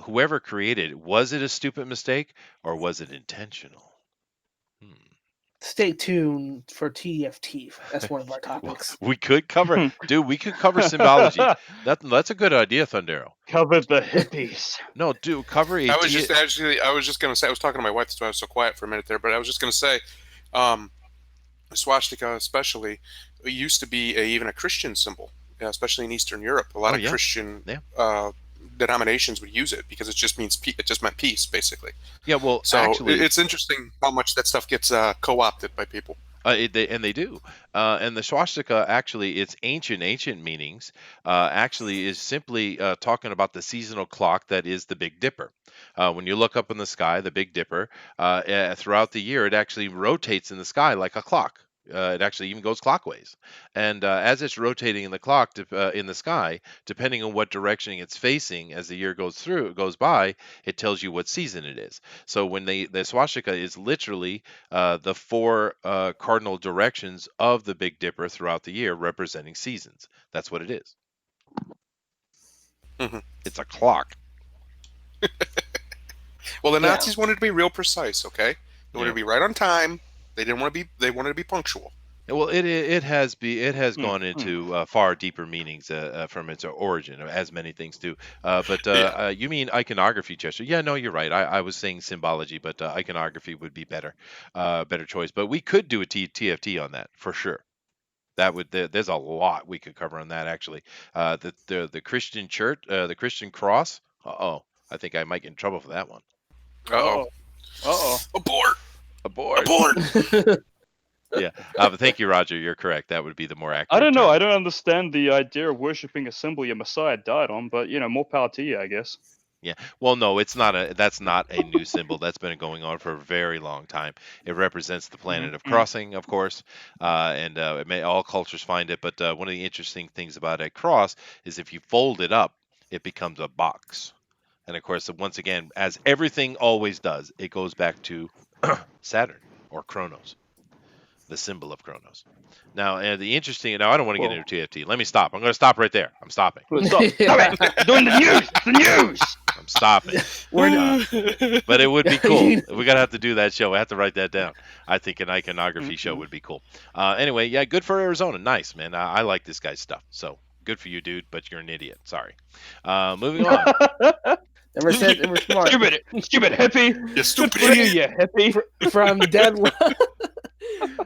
whoever created, was it a stupid mistake or was it intentional? Stay tuned for TFT. That's one of our topics. We could cover, dude. We could cover symbology. That's a good idea, Thundero. Cover the hippies. No, dude, cover it. I was just going to say, I was talking to my wife, that's why I was so quiet for a minute there, but I was just going to say, swastika especially, it used to be even a Christian symbol, especially in Eastern Europe. A lot of Christian denominations would use it because it just meant peace, basically. Yeah, well, so actually, it's interesting how much that stuff gets co-opted by people. They do. And the swastika, actually, its ancient meanings, actually is simply talking about the seasonal clock that is the Big Dipper. When you look up in the sky, the Big Dipper, throughout the year, it actually rotates in the sky like a clock. It actually even goes clockwise, and as it's rotating in the clock in the sky, depending on what direction it's facing as the year goes by, it tells you what season it is. So when the swastika is literally the four cardinal directions of the Big Dipper throughout the year, representing seasons. That's what it is. Mm-hmm. It's a clock. Well, the Nazis wanted to be real precise. Okay, they wanted to be right on time. They didn't want to be. They wanted to be punctual. Well, it has gone into far deeper meanings from its origin, as many things do. But you mean iconography, Chester? Yeah, no, you're right. I was saying symbology, but iconography would be better choice. But we could do a TFT on that for sure. That would there's a lot we could cover on that actually. The Christian church, the Christian cross. Uh-oh, I think I might get in trouble for that one. Uh-oh. Uh-oh. Abort! Abort. Abort! Yeah, but thank you, Roger. You're correct. That would be the more accurate. I don't know. term. I don't understand the idea of worshipping a symbol your Messiah died on, but more power to you, I guess. Yeah. Well, no, that's not a new symbol. That's been going on for a very long time. It represents the planet of crossing, of course, and all cultures find it. But one of the interesting things about a cross is if you fold it up, it becomes a box. And of course, once again, as everything always does, it goes back to Saturn or Kronos, the symbol of Kronos. Now, I don't want to get into TFT. Let me stop. I'm going to stop right there. I'm stopping. Stop. Doing the news. The news. I'm stopping. But it would be cool. We're gonna have to do that show. I have to write that down. I think an iconography show would be cool. Anyway, yeah, good for Arizona. Nice, man. I like this guy's stuff. So good for you, dude. But you're an idiot. Sorry. Moving on. Never said they were smart. Stupid hippie. You stupid Good for you, idiot. you hippie.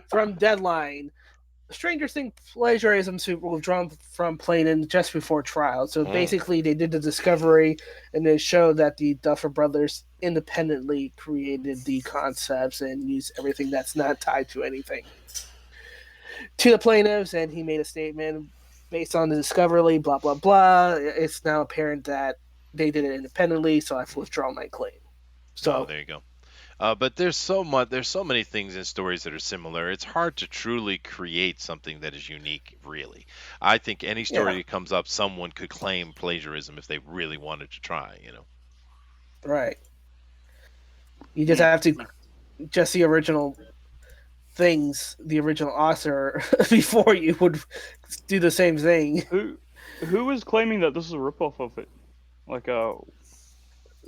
From Deadline. Stranger Things plagiarism suit was drawn from Planin just before trial. So basically, they did the discovery, and they showed that the Duffer Brothers independently created the concepts and used everything that's not tied to anything to the plaintiffs. And he made a statement based on the discovery, blah blah blah. It's now apparent that they did it independently, so I've withdrawn my claim. So there you go. But there's so many things in stories that are similar. It's hard to truly create something that is unique, really. I think any story that comes up, someone could claim plagiarism if they really wanted to try, Right. You just have to just the original things, the original author before you would do the same thing. Who is claiming that this is a ripoff of it?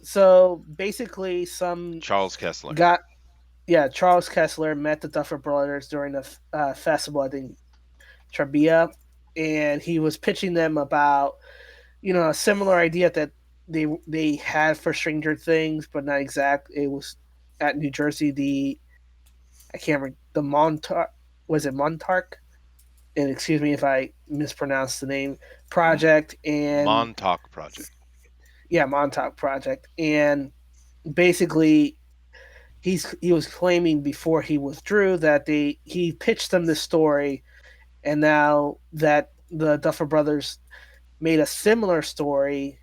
So basically, Charles Kessler Charles Kessler met the Duffer Brothers during the festival, I think, Trabia, and he was pitching them about, a similar idea that they had for Stranger Things, but not exact. It was at New Jersey. I can't remember the Montauk. Was it Montauk? And excuse me if I mispronounced the name. Project and Montauk Project. Yeah, Montauk Project, and basically, he was claiming before he withdrew that he pitched them this story, and now that the Duffer Brothers made a similar story,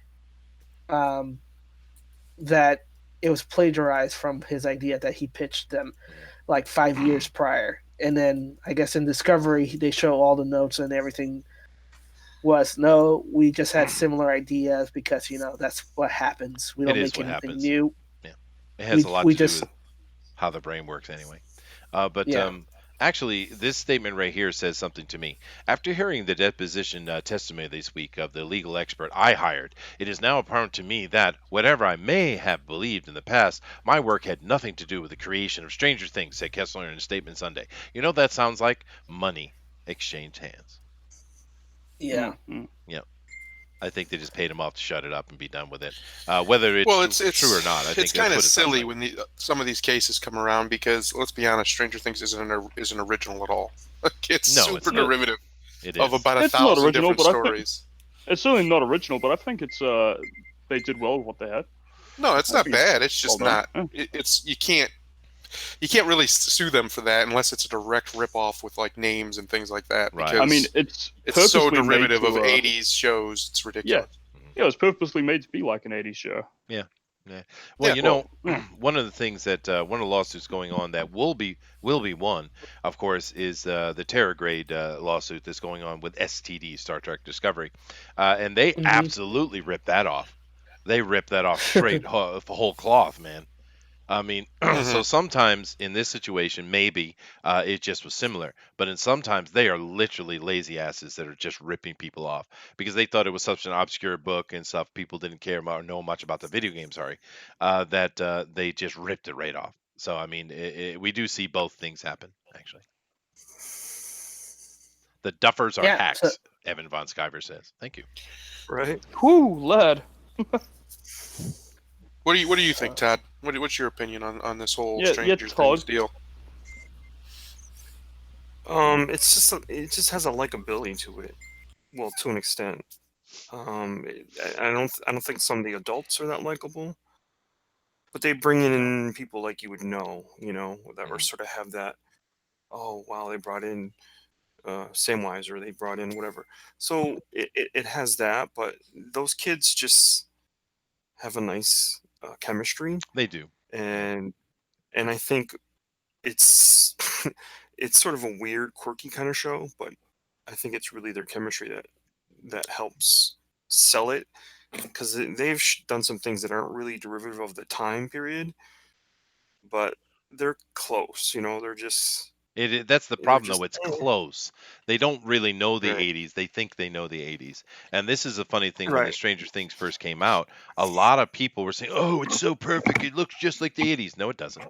that it was plagiarized from his idea that he pitched them like 5 years prior, and then I guess in Discovery they show all the notes and everything. We just had similar ideas because that's what happens. We don't make anything new. Yeah, it has a lot to do with how the brain works anyway. Actually, this statement right here says something to me. After hearing the deposition testimony this week of the legal expert I hired, it is now apparent to me that, whatever I may have believed in the past, my work had nothing to do with the creation of Stranger Things, said Kessler in a statement Sunday. You know what that sounds like? Money exchanged hands. Yeah. Yeah. I think they just paid him off to shut it up and be done with it. Whether it's true or not, I think it's kind of silly when some of these cases come around because, let's be honest, Stranger Things isn't original at all. It's super derivative of about 1,000 different stories. It's certainly not original, but I think it's they did well with what they had. No, it's not bad. It's just not. You can't really sue them for that unless it's a direct ripoff with like names and things like that. Right. I mean, it's so derivative of 80s shows. It's ridiculous. Yeah, it was purposely made to be like an 80s show. Yeah. Well, one of the things that one of the lawsuits going on that will be won, of course, is the Terror Grade lawsuit that's going on with STD, Star Trek Discovery, and they absolutely ripped that off. They ripped that off straight whole cloth, man. I mean, so sometimes in this situation, maybe it just was similar, but in sometimes they are literally lazy asses that are just ripping people off because they thought it was such an obscure book and stuff. People didn't care about or know much about the video game, that they just ripped it right off. So, I mean, we do see both things happen, actually. The Duffers are hacks, Evan Von Skyver says. Thank you. Right. Whoo, lad. What do you think, Todd? What's your opinion on this whole Stranger Things deal? It just has a likability to it. Well, to an extent. I don't think some of the adults are that likable, but they bring in people like you would know, that were sort of have that. Oh wow, they brought in Samwise, or they brought in whatever. So it has that, but those kids just have a nice chemistry, They do. and I think it's it's sort of a weird, quirky kind of show, but I think it's really their chemistry that helps sell it, because they've done some things that aren't really derivative of the time period, but they're close. That's the They're problem, just though. It's close. They don't really know the right, 80s. They think they know the 80s. And this is a funny thing. When the right. Stranger Things first came out, a lot of people were saying, "Oh, it's so perfect. It looks just like the 80s." No, it doesn't.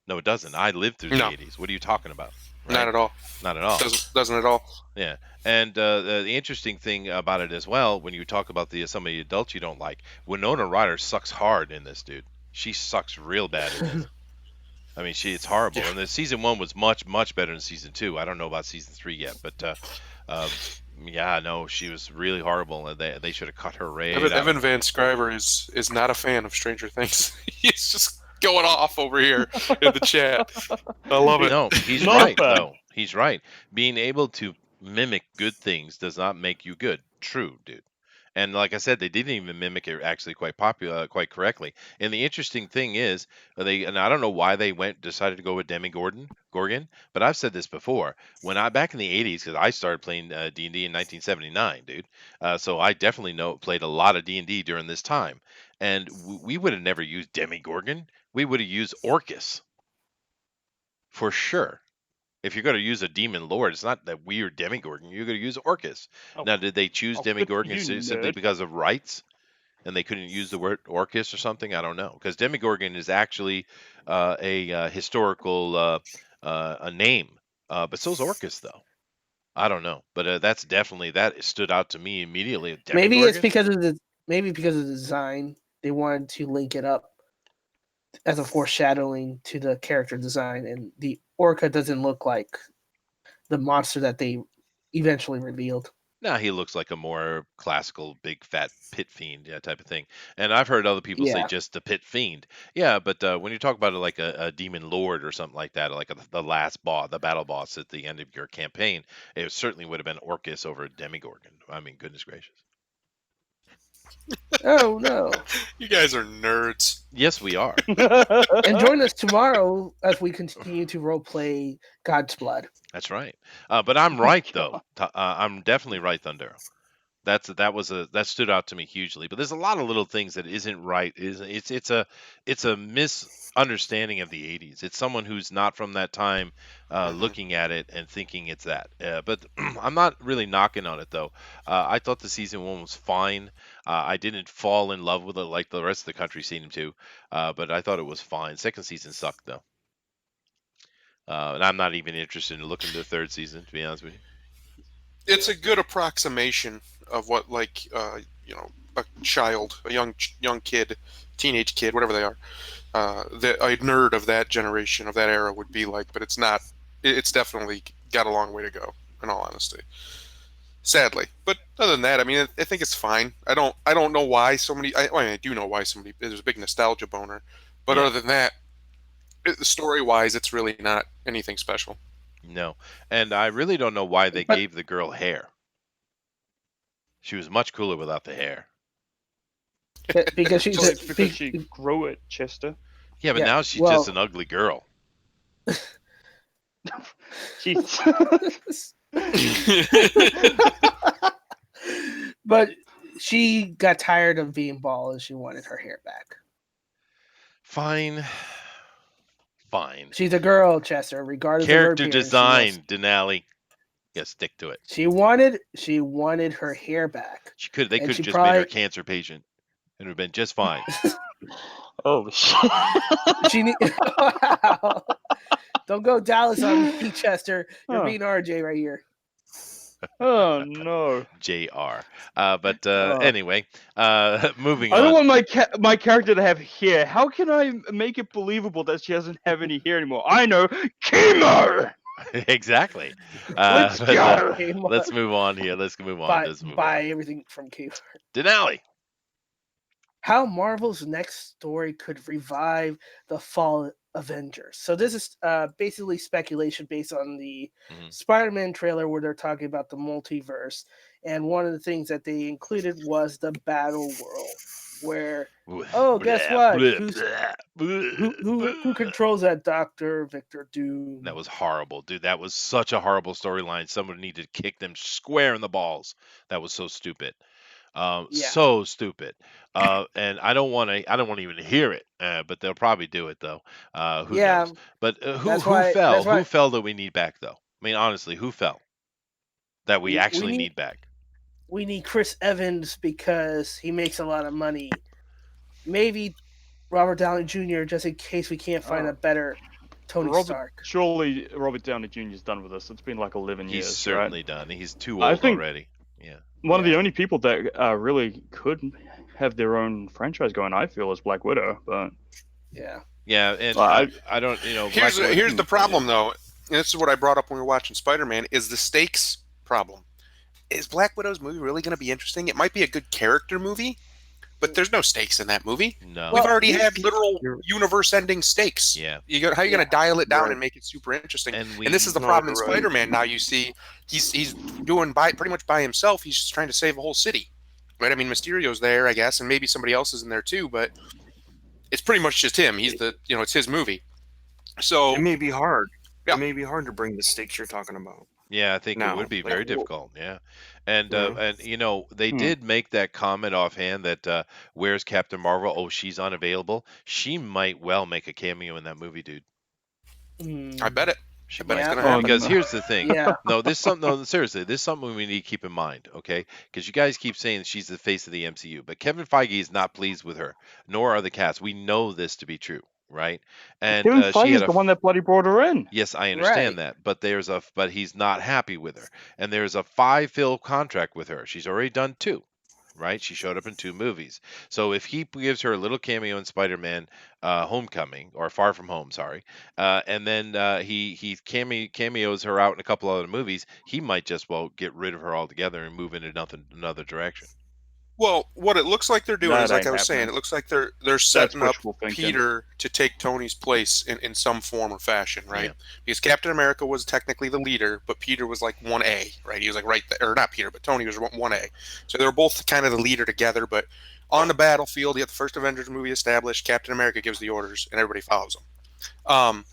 No, it doesn't. I lived through the No, 80s. What are you talking about? not Right? at all. Not at all. Doesn't at all. Yeah. And the interesting thing about it as well, when you talk about some of the adults you don't like, Winona Ryder sucks hard in this, dude. She sucks real bad in this. I mean, it's horrible. Yeah. And the season 1 was much, much better than season 2. I don't know about season 3 yet, but uh, yeah, no, she was really horrible, and they should have cut her right out. Evan Van Scriver is not a fan of Stranger Things. He's just going off over here in the chat. I love it. No, he's Not a right, fan. though. He's right. Being able to mimic good things does not make you good. True, dude. And like I said, they didn't even mimic it actually quite correctly. And the interesting thing is, and I don't know why they decided to go with Gorgon, but I've said this before. Back in the 80s, because I started playing D&D in 1979, dude. So I definitely played a lot of D&D during this time. And we would have never used Demigorgon. We would have used Orcus for sure. If you're going to use a demon lord, it's not that weird Demigorgon. You're going to use Orcus. Oh, Now, did they choose good for Demigorgon you, simply nerd. because of rights, and they couldn't use the word Orcus or something? I don't know, because Demigorgon is actually a historical a name, but so's Orcus, though. I don't know, but that stood out to me immediately. Maybe it's Demigorgon? because of the design. They wanted to link it up as a foreshadowing to the character design, and the Orca doesn't look like the monster that they eventually revealed. Nah, he looks like a more classical, big, fat pit fiend, yeah, type of thing. And I've heard other people say Yeah. just the pit fiend. Yeah, but when you talk about it like a demon lord or something like that, like the last boss, the battle boss at the end of your campaign, it certainly would have been Orcus over Demigorgon. I mean, goodness gracious. Oh no! You guys are nerds. Yes, we are. And join us tomorrow as we continue to roleplay God's Blood. That's right. But I'm right though. I'm definitely right, Thunder. That stood out to me hugely. But there's a lot of little things that isn't right. It's a misunderstanding of the 80s. It's someone who's not from that time looking at it and thinking it's that. But I'm not really knocking on it though. I thought the season 1 was fine. I didn't fall in love with it like the rest of the country seemed to. But I thought it was fine. Second season sucked though. And I'm not even interested in looking to the third season, to be honest with you. It's a good approximation of what, a child, a young kid, teenage kid, whatever they are, a nerd of that generation, of that era would be like. But it's not. It's definitely got a long way to go, in all honesty. Sadly, but other than that, I mean, I think it's fine. I don't know why so many. I do know why somebody. There's a big nostalgia boner, but Yeah. other than that, story-wise, it's really not anything special. No. And I really don't know why they gave the girl hair. She was much cooler without the hair. Because she's It's because she grew it, Chester. Yeah, but Yeah, now she's well- just an ugly girl. She's But she got tired of being bald and she wanted her hair back. Fine. She's a girl, Chester, regardless Character of her appearance. design, Dinale. Yeah, stick to it. She wanted her hair back. They And could she have just made probably- her a cancer patient. It would have been just fine. oh shit. She wow. Don't go Dallas on me, Chester. You're Huh. being RJ right here. Oh no. JR. But anyway, moving I on. don't want my character to have hair. How can I make it believable that she doesn't have any hair anymore? I know, chemo. Exactly. Let's But go. let's move on here. Let's move on. Let's move Buy on. everything from Kmart. Denali. How Marvel's next story could revive the Fallen Avengers. So this is basically speculation based on the Spider-Man trailer where they're talking about the multiverse, and one of the things that they included was the battle world, where guess what? Who controls that? Dr. Victor Doom. That was horrible, dude. That was such a horrible storyline. Someone needed to kick them square in the balls. That was so stupid. So stupid. And I don't want to. I don't want to even hear it. But they'll probably do it though. Who knows? But who fell? Who fell that we need back though? I mean, honestly, who fell that we actually need back? We need Chris Evans because he makes a lot of money. Maybe Robert Downey Jr. just in case we can't find a better Tony Stark. Surely Robert Downey Jr. is done with this. It's been like 11 years. He's certainly right? done. He's too old already. Yeah. One of the only people that really could have their own franchise going, I feel, is Black Widow. But yeah, and I don't, Here's the problem though, and this is what I brought up when we were watching Spider-Man: is the stakes problem. Is Black Widow's movie really going to be interesting? It might be a good character movie, but there's no stakes in that movie. No, we've already had literal universe-ending stakes. Yeah, how are you going to dial it down and make it super interesting? And this is the problem in Spider-Man. Now you see he's doing pretty much by himself. He's just trying to save a whole city, right? I mean, Mysterio's there, I guess, and maybe somebody else is in there too, but it's pretty much just him. He's it's his movie. So it may be hard. Yeah. It may be hard to bring the stakes you're talking about. Yeah, I think it would be very difficult. Yeah, and they did make that comment offhand that where's Captain Marvel? Oh, she's unavailable. She might well make a cameo in that movie, dude. I bet it. She might. Because here's the thing. No, seriously, this is something we need to keep in mind, okay? Because you guys keep saying she's the face of the MCU, but Kevin Feige is not pleased with her, nor are the cast. We know this to be true. Right, and Kevin Feige is the one that bloody brought her in. Yes, I understand that, but but he's not happy with her, and there's a 5-film contract with her. She's already done 2, right? She showed up in 2 movies. So if he gives her a little cameo in Spider-Man, Homecoming or Far From Home, sorry, and then he cameos her out in a couple other movies, he might just get rid of her altogether and move in another direction. Well, what it looks like they're doing is, like I was saying, it looks like they're setting up Peter to take Tony's place in some form or fashion, right? Yeah. Because Captain America was technically the leader, but Peter was like 1A, right? He was like right there, or not Peter, but Tony was 1A. So they were both kind of the leader together, but on the battlefield, you have the first Avengers movie established, Captain America gives the orders, and everybody follows him.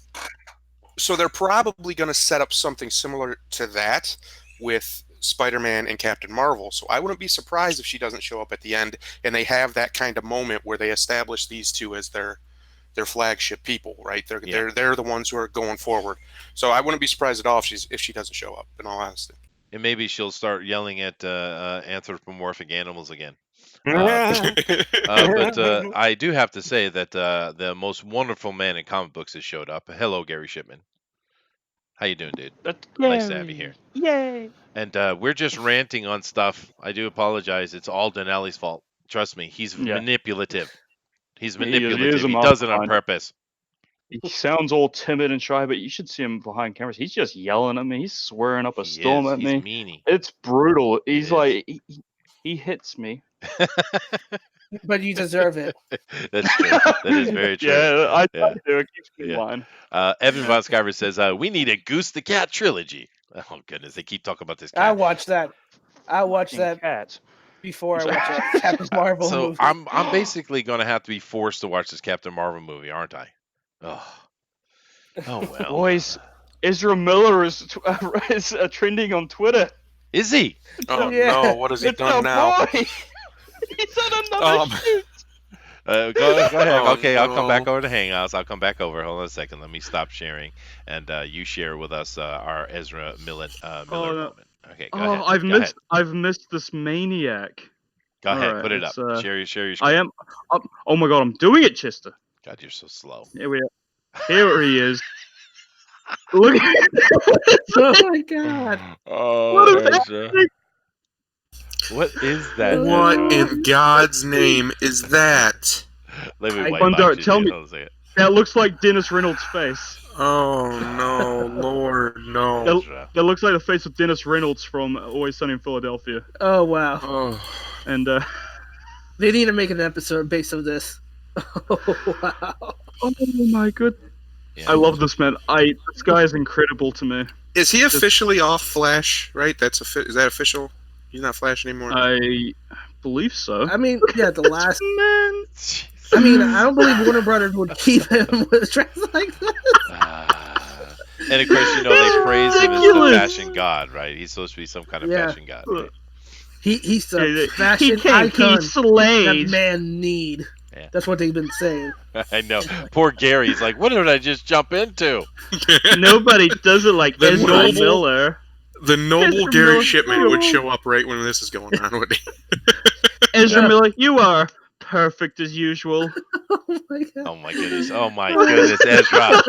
So they're probably going to set up something similar to that with Spider-Man and Captain Marvel. So I wouldn't be surprised if she doesn't show up at the end and they have that kind of moment where they establish these two as their flagship people, right? They're the ones who are going forward. So I wouldn't be surprised at all if she doesn't show up, in all honesty. And maybe she'll start yelling at anthropomorphic animals again. But I do have to say that the most wonderful man in comic books has showed up. Hello, Gary Shipman. How you doing, dude? Nice to have you here. Yay! And we're just ranting on stuff. I do apologize. It's all Dinale's fault. Trust me. He's manipulative. He's manipulative. He does it on purpose. He sounds all timid and shy, but you should see him behind cameras. He's just yelling at me. He's swearing up a storm at me. He's meanie. It's brutal. He's like, he hits me. But you deserve it. That's true. That is very true. Yeah, I do. It keeps me in line. Evan Von Skyver says, we need a Goose the Cat trilogy. Oh, goodness. They keep talking about this cat. I watched that cat before I watched a Captain Marvel movie. So I'm basically going to have to be forced to watch this Captain Marvel movie, aren't I? Oh well. Boys, Ezra Miller is trending on Twitter. Is he? Oh, no. What has he done now? Boy. He's on another shoot. Go ahead. Okay, I'll come back over to Hangouts. I'll come back over. Hold on a second. Let me stop sharing, and you share with us our Ezra Miller moment. Okay, go ahead. I've missed this maniac. Go ahead, put it up. Share your screen. I am. Oh my God, I'm doing it, Chester. God, you're so slow. Here we are. Here he is. Look at Oh my God. Oh, what is happening? What is that? What in God's name is that? Let me wipe out tell me. That looks like Dennis Reynolds' face. Oh no, Lord, no. That looks like the face of Dennis Reynolds from Always Sunny in Philadelphia. Oh wow. Oh, And They need to make an episode based on this. Oh wow. oh my god, Yeah. I love this man. This guy is incredible to me. is he officially off Flash? Right? Is that official? He's not Flash anymore. I believe so. I mean, yeah, the last. Man. I mean, I don't believe Warner Brothers would keep him with dress like this. And of course, they praise him as the Ridiculous. fashion god, right? He's supposed to be some kind of Yeah. fashion god, right? He's a He fashion came, icon he that slayed. man need. Yeah. That's what they've been saying. I know. Poor Gary's like, what did I just jump into? Nobody does it like The Ezra noble- Miller. The noble Ezra Gary Miller. Shipman would show up right when this is going on, would he? Ezra Yeah. Miller, you are perfect as usual. Oh my god. Oh my goodness. Oh my goodness, Ezra.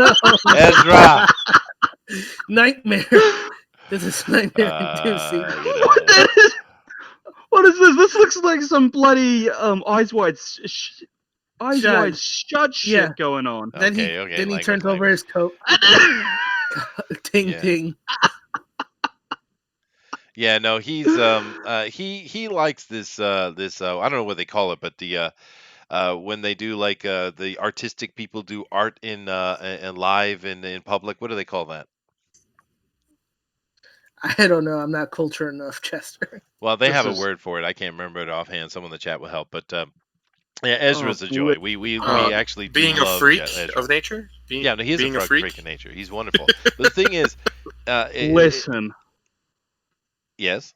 Ezra. Nightmare. This is nightmare inducing. What is this? This looks like some bloody eyes wide shut shit Yeah. going on. Then he language, turns over language. his coat. Ting Yeah. ting. Yeah, no, he's he likes this I don't know what they call it, but the when they do like the artistic people do art in live in public, what do they call that? I don't know. I'm not cultured enough, Chester. Well, they This have a is- word for it. I can't remember it offhand. Someone in the chat will help. But yeah, Ezra's a joy. lit- We Uh, actually do being a love freak Ezra. of nature. Yeah, no, he is being a a freak. freak of nature. He's wonderful. But the thing is, Listen. yes,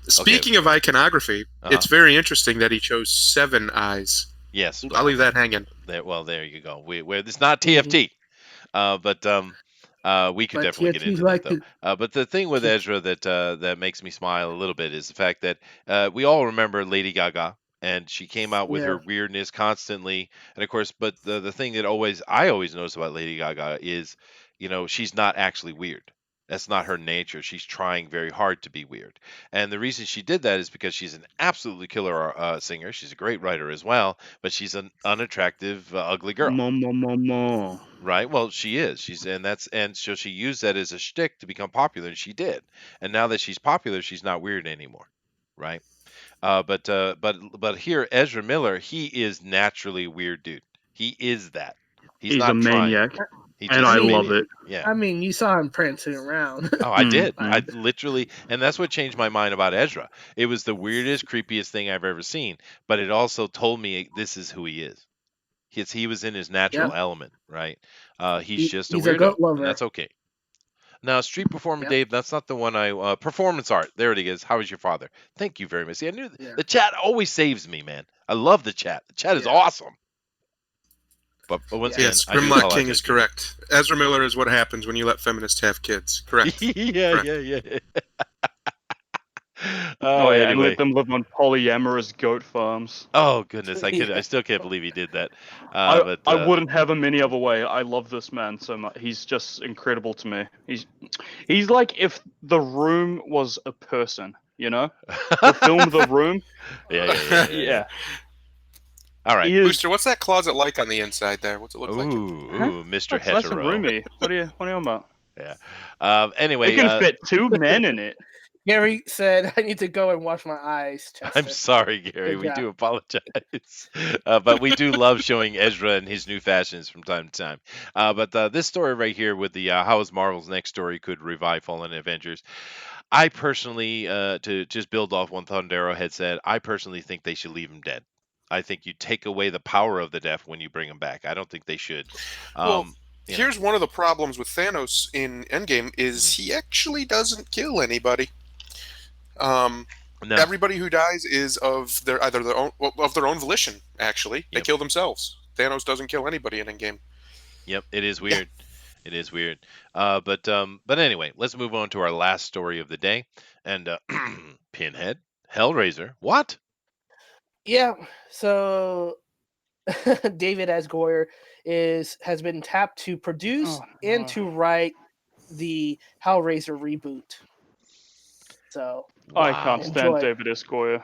Speaking of iconography, Uh-huh. it's very interesting that he chose 7 eyes. yes. I'll leave that hanging. There you go. It's not TFT, but we could But definitely get TFT's into like that though. But the thing with Ezra that makes me smile a little bit is the fact that we all remember Lady Gaga, and she came out with her weirdness constantly. And of course, but the thing that I always notice about Lady Gaga is, she's not actually weird. That's not her nature. She's trying very hard to be weird. And the reason she did that is because she's an absolutely killer singer. She's a great writer as well, but she's an unattractive, ugly girl. Mo. Right. Well, she is. And so she used that as a shtick to become popular, and she did. And now that she's popular, she's not weird anymore. Right. But here, Ezra Miller, he is naturally a weird dude. He is that. He's He's not a trying. maniac. He's And just I a love maniac. it. Yeah. I mean, you saw him prancing around. Oh, I did. Mm. I literally, and that's what changed my mind about Ezra. It was the weirdest, creepiest thing I've ever seen, but it also told me this is who he is. He was in his natural element, right? He's just a he's weirdo, a goat lover. and that's okay. Now, street performer Yep. Dave, that's not the one performance art. There it is. How is your father? Thank you very much. See, I knew Yeah. the chat always saves me, man. I love the chat. The chat is awesome. But once again, Yes, I do Grimlock King apologize, is Gary. correct. Ezra Miller is what happens when you let feminists have kids. Correct. yeah. Oh yeah, and Anyway. let them live on polyamorous goat farms. Oh goodness, I still can't believe he did that. I I wouldn't have him any other way. I love this man so much. He's just incredible to me. He's like if The Room was a person, The film The Room. Yeah. All right, Booster, what's that closet like on the inside there? What's it look like? Ooh, Mr. That's nice and Hetero. roomy. What are you on about? Yeah. Anyway, It can fit 2 men in it. Gary said, "I need to go and wash my eyes." Chester. I'm sorry, Gary. Good We job. do apologize, but we do love showing Ezra and his new fashions from time to time. But this story right here with the how is Marvel's next story could revive fallen Avengers. I personally, to just build off what Thundero had said, I personally think they should leave him dead. I think you take away the power of the deaf when you bring him back. I don't think they should. Well, here's one of the problems with Thanos in Endgame is he actually doesn't kill anybody. No. Everybody who dies is of their own volition. Actually, they kill themselves. Thanos doesn't kill anybody in Endgame. Yep, it is weird. It is weird. But anyway, let's move on to our last story of the day. And Pinhead, Hellraiser, what? Yeah. So David S. Goyer has been tapped to produce and to write the Hellraiser reboot. So I can't stand enjoy. David S. Goyer.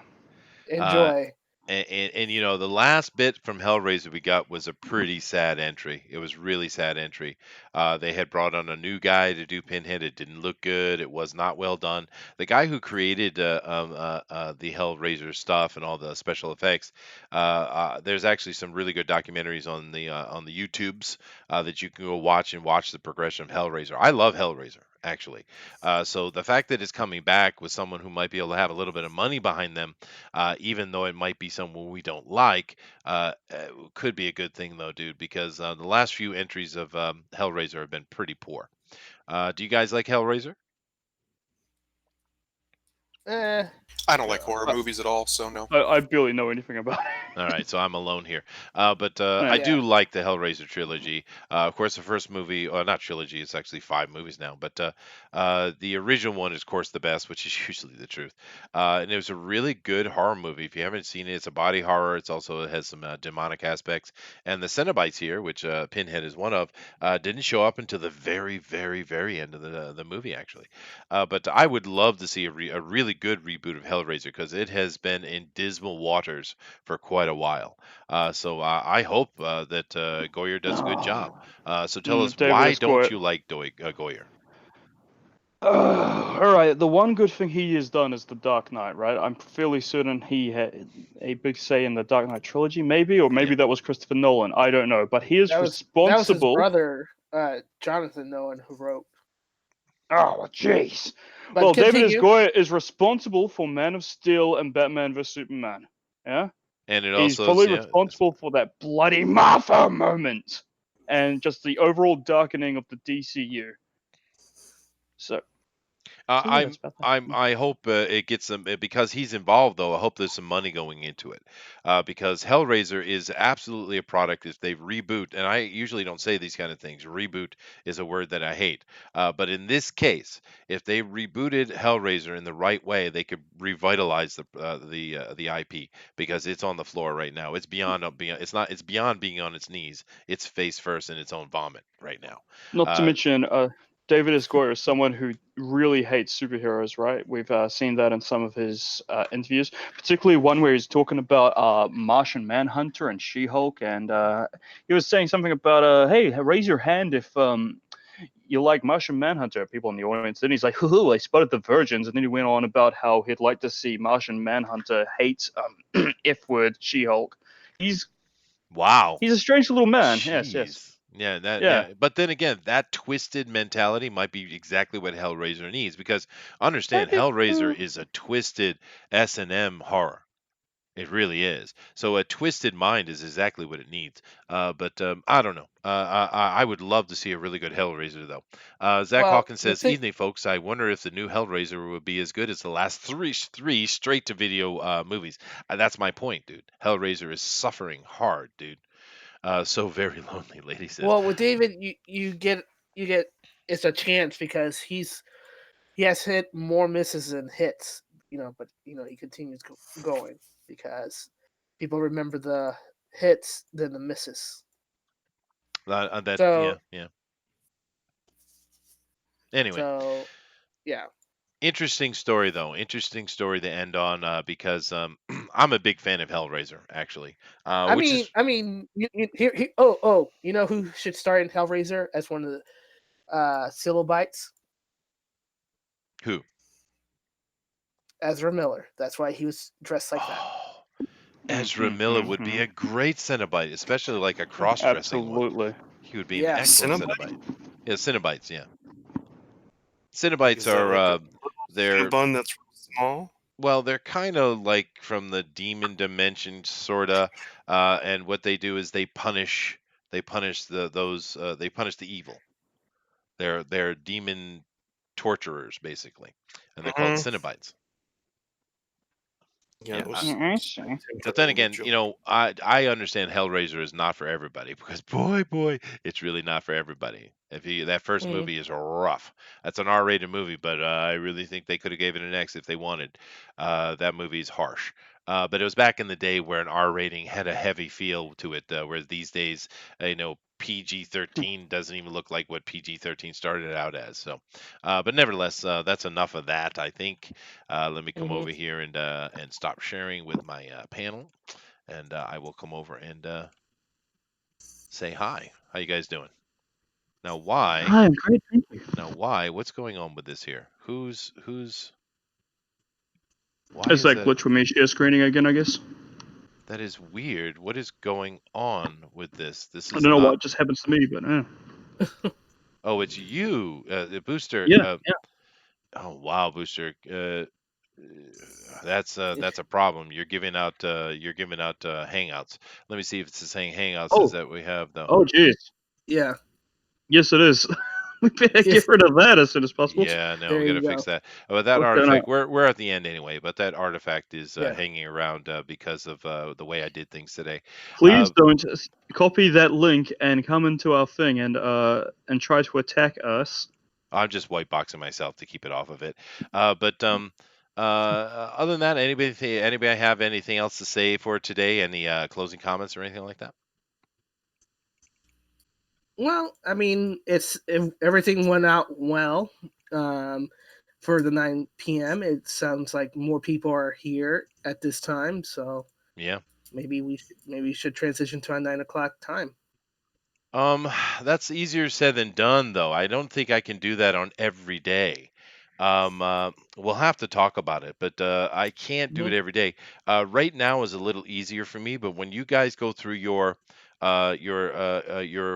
Enjoy. And you know, the last bit from Hellraiser we got was a pretty sad entry. It was really sad entry. They had brought on a new guy to do Pinhead. It didn't look good. It was not well done. The guy who created the Hellraiser stuff and all the special effects, there's actually some really good documentaries on the YouTubes that you can go watch and watch the progression of Hellraiser. I love Hellraiser actually. So the fact that it's coming back with someone who might be able to have a little bit of money behind them, even though it might be someone we don't like, could be a good thing though, dude. Because the last few entries of Hellraiser have been pretty poor. Do you guys like Hellraiser? Eh, I don't like horror movies at all, so no. I barely know anything about it. All right, so I'm alone here. But I Yeah. do like the Hellraiser trilogy. Of course, the first movie, or not trilogy, it's actually 5 movies now. But the original one is, of course, the best, which is usually the truth. And it was a really good horror movie. If you haven't seen it, it's a body horror. It has some demonic aspects. And the Cenobites here, which Pinhead is one of, didn't show up until the very, very, very end of the movie, actually. But I would love to see a really good reboot of Hellraiser because it has been in dismal waters for quite a while. So I hope that Goyer does a good job. So tell us, David why don't Esquire. you like Goyer? All right. The one good thing he has done is the Dark Knight, right? I'm fairly certain he had a big say in the Dark Knight trilogy, maybe, or maybe Yeah. that was Christopher Nolan. I don't know, but he is that was his responsible. brother, Jonathan Nolan, who wrote. Oh, jeez. But Well, David continue. Esquire is responsible for Man of Steel and Batman vs Superman. Yeah. And it He's also is, probably yeah. responsible for that bloody Martha moment, and just the overall darkening of the DCU. So Uh, yeah, I'm that's about that. I hope it gets some because he's involved though. I hope there's some money going into it because Hellraiser is absolutely a product. If they reboot, and I usually don't say these kind of things. Reboot is a word that I hate, but in this case, if they rebooted Hellraiser in the right way, they could revitalize the IP because it's on the floor right now. It's beyond. It's not. It's beyond being on its knees. It's face first in its own vomit right now. Not to Uh, mention, David Esquire is someone who really hates superheroes, right? We've seen that in some of his interviews, particularly one where he's talking about Martian Manhunter and She-Hulk, and he was saying something about, hey, raise your hand if you like Martian Manhunter, people in the audience. Then he's like, hoo, I spotted the virgins. And then he went on about how he'd like to see Martian Manhunter hate F-word She-Hulk. wow. He's a strange little man. Yes, yes. Jeez. Yeah, Yeah. but then again, that twisted mentality might be exactly what Hellraiser needs because understand Maybe. Hellraiser is a twisted S&M horror. It really is. So a twisted mind is exactly what it needs. But I don't know. I would love to see a really good Hellraiser though. Zach Well, Hawkins the says, thing. "Evening, folks. I wonder if the new Hellraiser would be as good as the last three straight to video movies." That's my point, dude. Hellraiser is suffering hard, dude. So very lonely, lady says. Well, with David, you get it's a chance because he has hit more misses than hits, but he continues going because people remember the hits than the misses. Yeah, So yeah. Anyway, so yeah. interesting story though. Interesting story to end on because I'm a big fan of Hellraiser actually, I which mean, is I mean, oh, you know who should star in Hellraiser as one of the Cenobites? who? Ezra Miller. That's why he was dressed like that. Oh, Ezra Miller would be a great Cenobite, especially like a cross-dressing one. Absolutely. He would be an Yeah. excellent Cinnabon? Cenobite. Yeah, Cenobites. Yeah, Like, Cenobites is that are like a they're Cinnabon that's small? well, they're kind of like from the demon dimension, sorta. And what they do is they punish they punish the evil. They're demon torturers basically, and they're called Hmm. Cenobites. Yeah, Yeah, it was. I see. but then again, I understand Hellraiser is not for everybody because boy, it's really not for everybody. That first Mm. movie is rough. That's an R-rated movie, but I really think they could have gave it an X if they wanted. That movie is harsh. But it was back in the day where an R rating had a heavy feel to it, whereas these days, PG-13 doesn't even look like what PG-13 started out as. So, but nevertheless, that's enough of that, I think. Let me come over here and stop sharing with my panel, and I will come over and say hi. How you guys doing? Now, why? Hi, I'm great, thank you. Now, why? What's going on with this here? Who's? Why It's is that that? glitch with me share screening again, I guess. That is weird. What is going on with this? This I is don't know not. what just happens to me, but Oh, it's you, the Booster. yeah. Oh, wow, Booster. That's a problem. You're giving out Hangouts. Let me see if it's the same Hangouts as Oh, that we have though. oh, jeez. Yeah. Yes, it is. We better Yeah. get rid of that as soon as possible. Yeah, no, There we got to you fix go. that. But that What's going on? artifact, we're at the end anyway. But that artifact is Yeah. hanging around because of the way I did things today. Please don't copy that link and come into our thing and try to attack us. I'm just white boxing myself to keep it off of it. But other than that, anybody have anything else to say for today? Any closing comments or anything like that? Well, I mean, everything went out well. For the 9 p.m., it sounds like more people are here at this time, so Yeah. maybe we should transition to our 9 o'clock time. That's easier said than done, though. I don't think I can do that on every day. We'll have to talk about it, but I can't do it every day. Right now is a little easier for me, but when you guys go through your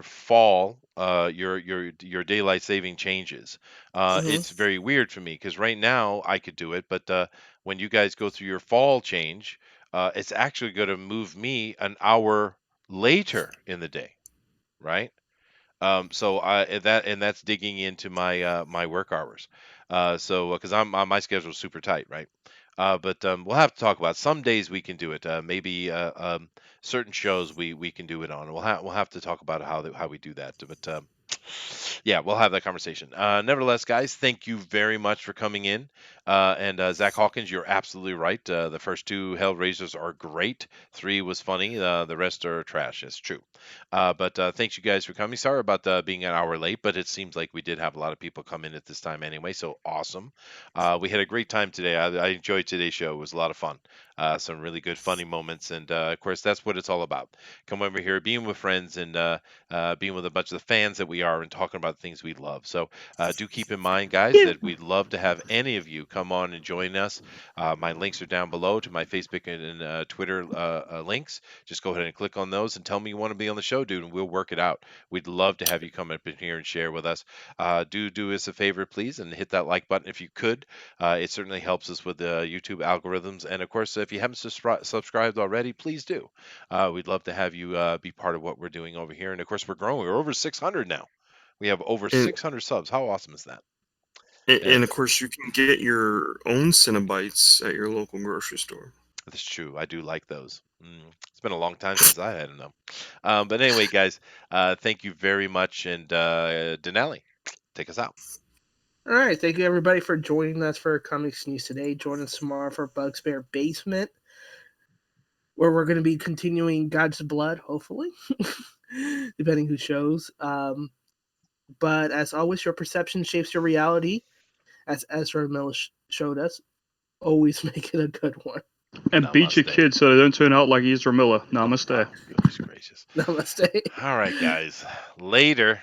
fall, your daylight saving changes, it's very weird for me because right now I could do it, but when you guys go through your fall change, it's actually going to move me an hour later in the day, right? So that's digging into my work hours. So because my schedule is super tight, right? But we'll have to talk about some days we can do it. Maybe certain shows we can do it on. We'll have to talk about how we do that. But yeah, we'll have that conversation. Nevertheless, guys, thank you very much for coming in. And Zach Hawkins, you're absolutely right. The first two Hellraisers are great. 3 was funny. The rest are trash. It's true. But thanks you guys for coming. Sorry about being an hour late, but it seems like we did have a lot of people come in at this time anyway. So awesome. We had a great time today. I enjoyed today's show. It was a lot of fun. Some really good, funny moments. And of course, that's what it's all about. Come over here, being with friends and being with a bunch of the fans that we are and talking about things we love. So do keep in mind, guys, that we'd love to have any of you come on and join us. My links are down below to my Facebook and Twitter links. Just go ahead and click on those and tell me you want to be on the show, dude, and we'll work it out. We'd love to have you come up in here and share with us. Do us a favor, please, and hit that like button if you could. It certainly helps us with the YouTube algorithms. And of course, if you haven't subscribed already, please do. We'd love to have you be part of what we're doing over here. And of course, we're growing. We're over 600 now. We have over 600 subs. How awesome is that? And of course, you can get your own Cinnabites at your local grocery store. That's true. I do like those. It's been a long time since I had them. But anyway, guys, thank you very much. And Dinale, take us out. All right. Thank you, everybody, for joining us for Comics News today. Join us tomorrow for Bug's Bear Basement, where we're going to be continuing God's Blood, hopefully, depending who shows. But as always, your perception shapes your reality, as Ezra Miller showed us. Always make it a good one. And beat your kids so they don't turn out like Ezra Miller. Namaste. Oh, goodness gracious. Namaste. All right, guys. Later.